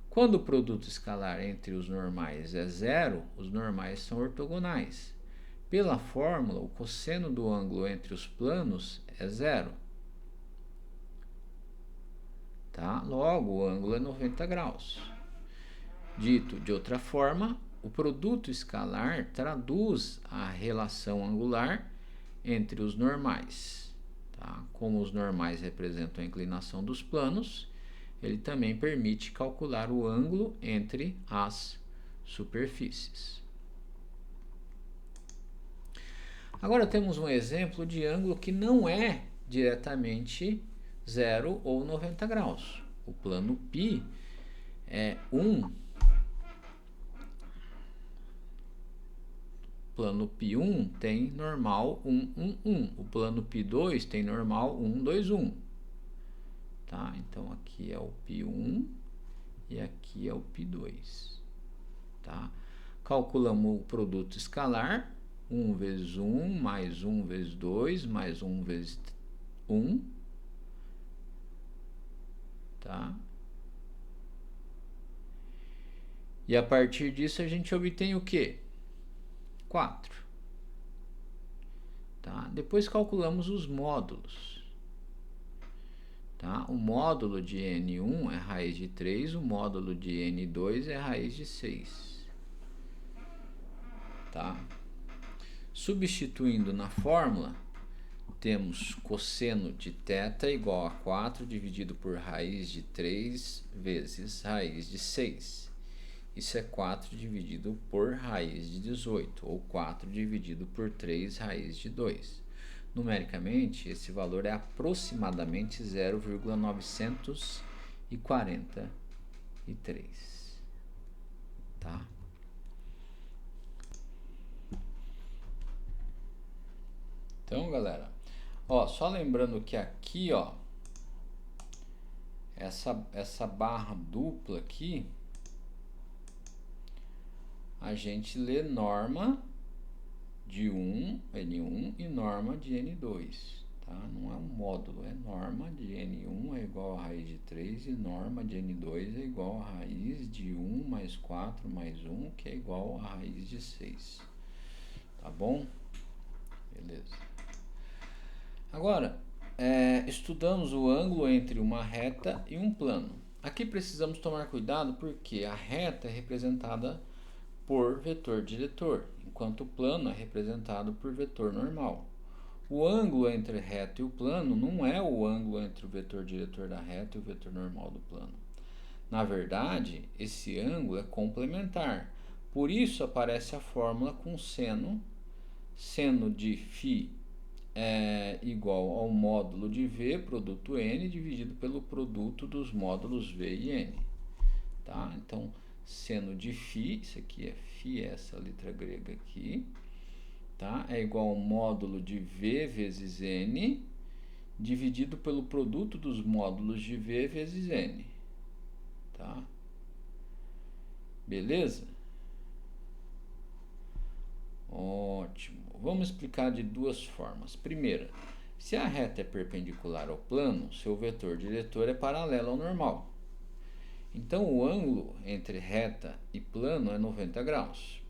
Quando o produto escalar entre os normais é 0, os normais são ortogonais. Pela fórmula, o cosseno do ângulo entre os planos é 0. Tá? Logo, o ângulo é 90 graus. Dito de outra forma, o produto escalar traduz a relação angular entre os normais. Tá? Como os normais representam a inclinação dos planos, ele também permite calcular o ângulo entre as superfícies. Agora temos um exemplo de ângulo que não é diretamente 0 ou 90 graus. O plano π é 1. O plano π1 tem normal 1, 1, 1. O plano π2 tem normal 1, 2, 1. Tá? Então, aqui é o π1 e aqui é o π2. Tá? Calculamos o produto escalar, 1 vezes 1, mais 1 vezes 2, mais 1 vezes 1, tá? E a partir disso a gente obtém o quê? 4. Tá? Depois calculamos os módulos. Tá? O módulo de N1 é raiz de 3, o módulo de N2 é raiz de 6. Tá? Substituindo na fórmula, temos cosseno de θ igual a 4 dividido por raiz de 3 vezes raiz de 6. Isso é 4 dividido por raiz de 18, ou 4 dividido por 3 raiz de 2. Numericamente, esse valor é aproximadamente 0,943. Tá? Então, galera, ó, só lembrando que aqui, ó, essa barra dupla aqui, a gente lê norma de N1 e norma de N2, tá? Não é um módulo, é norma de N1 é igual a raiz de 3 e norma de N2 é igual a raiz de 1 mais 4 mais 1, que é igual a raiz de 6. Tá bom? Beleza. Agora, estudamos o ângulo entre uma reta e um plano. Aqui precisamos tomar cuidado porque a reta é representada por vetor diretor, enquanto o plano é representado por vetor normal. O ângulo entre a reta e o plano não é o ângulo entre o vetor diretor da reta e o vetor normal do plano. Na verdade, esse ângulo é complementar. Por isso aparece a fórmula com seno de φ é igual ao módulo de V, produto N, dividido pelo produto dos módulos V e N. Tá? Então, seno de φ, isso aqui é φ, essa letra grega aqui, tá? É igual ao módulo de V vezes N, dividido pelo produto dos módulos de V vezes N. Tá? Beleza? Ótimo. Vamos explicar de duas formas. Primeira, se a reta é perpendicular ao plano, seu vetor diretor é paralelo ao normal. Então, o ângulo entre reta e plano é 90 graus.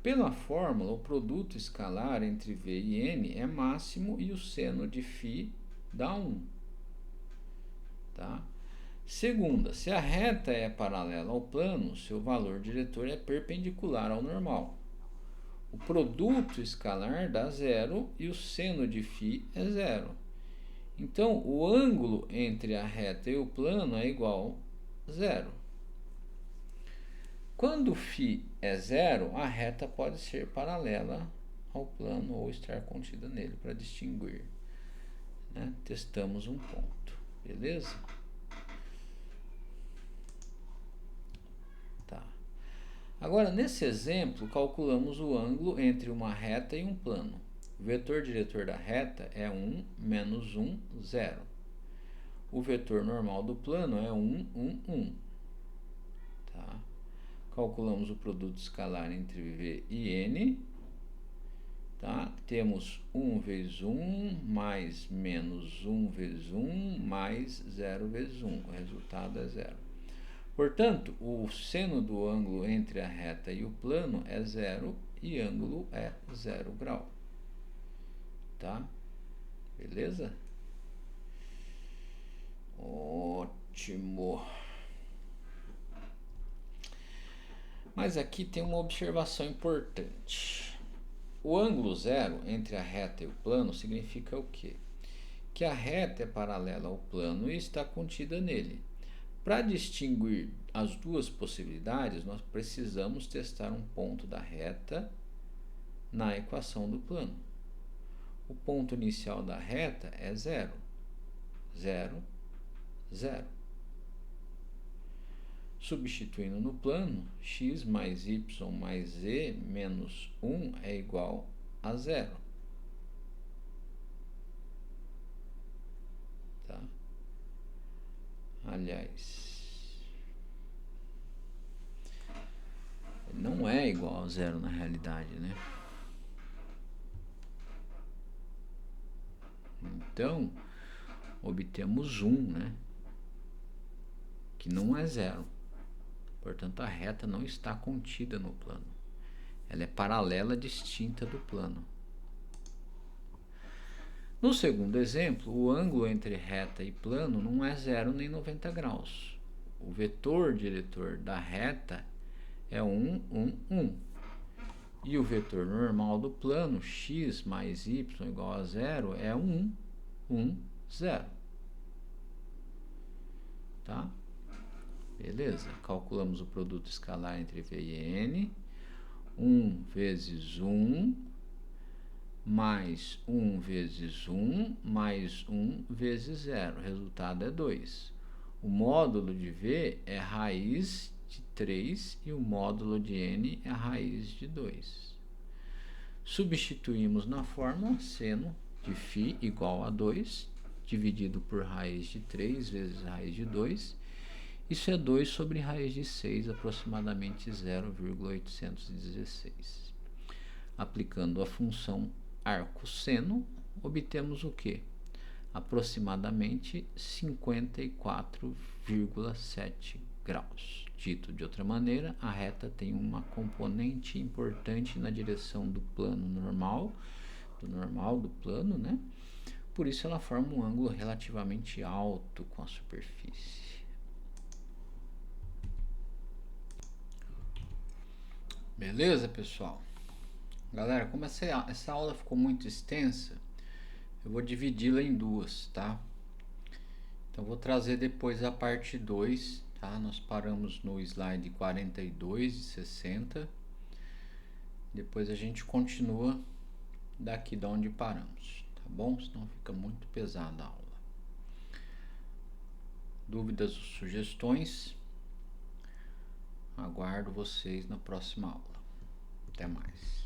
Pela fórmula, o produto escalar entre V e N é máximo e o seno de φ dá 1. Tá? Segunda, se a reta é paralela ao plano, seu valor diretor é perpendicular ao normal. O produto escalar dá 0 e o seno de φ é 0. Então, o ângulo entre a reta e o plano é igual a 0. Quando φ é 0, a reta pode ser paralela ao plano ou estar contida nele, para distinguir. Né? Testamos um ponto. Beleza? Tá. Agora, nesse exemplo, calculamos o ângulo entre uma reta e um plano. O vetor diretor da reta é 1, menos 1, 0. O vetor normal do plano é 1, 1, 1. Tá? Calculamos o produto escalar entre V e N. Tá? Temos 1 vezes 1, mais menos 1 vezes 1, mais 0 vezes 1. O resultado é 0. Portanto, o seno do ângulo entre a reta e o plano é 0 e ângulo é 0 grau. Tá? Beleza? Ótimo. Mas aqui tem uma observação importante. O ângulo 0 entre a reta e o plano significa o quê? Que a reta é paralela ao plano e está contida nele. Para distinguir as duas possibilidades, nós precisamos testar um ponto da reta na equação do plano. O ponto inicial da reta é 0. 0, 0. Substituindo no plano, x mais y mais z menos 1 é igual a 0. Tá? Aliás, não é igual a zero na realidade, né? Então, obtemos 1, né? Que não é zero. Portanto, a reta não está contida no plano. Ela é paralela distinta do plano. No segundo exemplo, o ângulo entre reta e plano não é 0 nem 90 graus. O vetor diretor da reta é 1, 1, 1. E o vetor normal do plano, x mais y igual a 0, é 1, 1, 0. Tá? Beleza? Calculamos o produto escalar entre V e N. 1 vezes 1, mais 1 vezes 1, mais 1 vezes 0. O resultado é 2. O módulo de V é raiz de 3 e o módulo de N é a raiz de 2. Substituímos na fórmula seno de φ igual a 2, dividido por raiz de 3 vezes raiz de 2. Isso é 2 sobre raiz de 6, aproximadamente 0,816. Aplicando a função arcosseno, obtemos o quê? Aproximadamente 54,7 graus. Dito de outra maneira, a reta tem uma componente importante na direção do plano normal, do plano, né? Por isso ela forma um ângulo relativamente alto com a superfície. Beleza, pessoal? Galera, como essa aula ficou muito extensa, eu vou dividi-la em duas, tá? Então, vou trazer depois a parte 2, tá? Nós paramos no slide 42 e 60. Depois a gente continua daqui de onde paramos, tá bom? Senão fica muito pesada a aula. Dúvidas ou sugestões? Aguardo vocês na próxima aula. Até mais.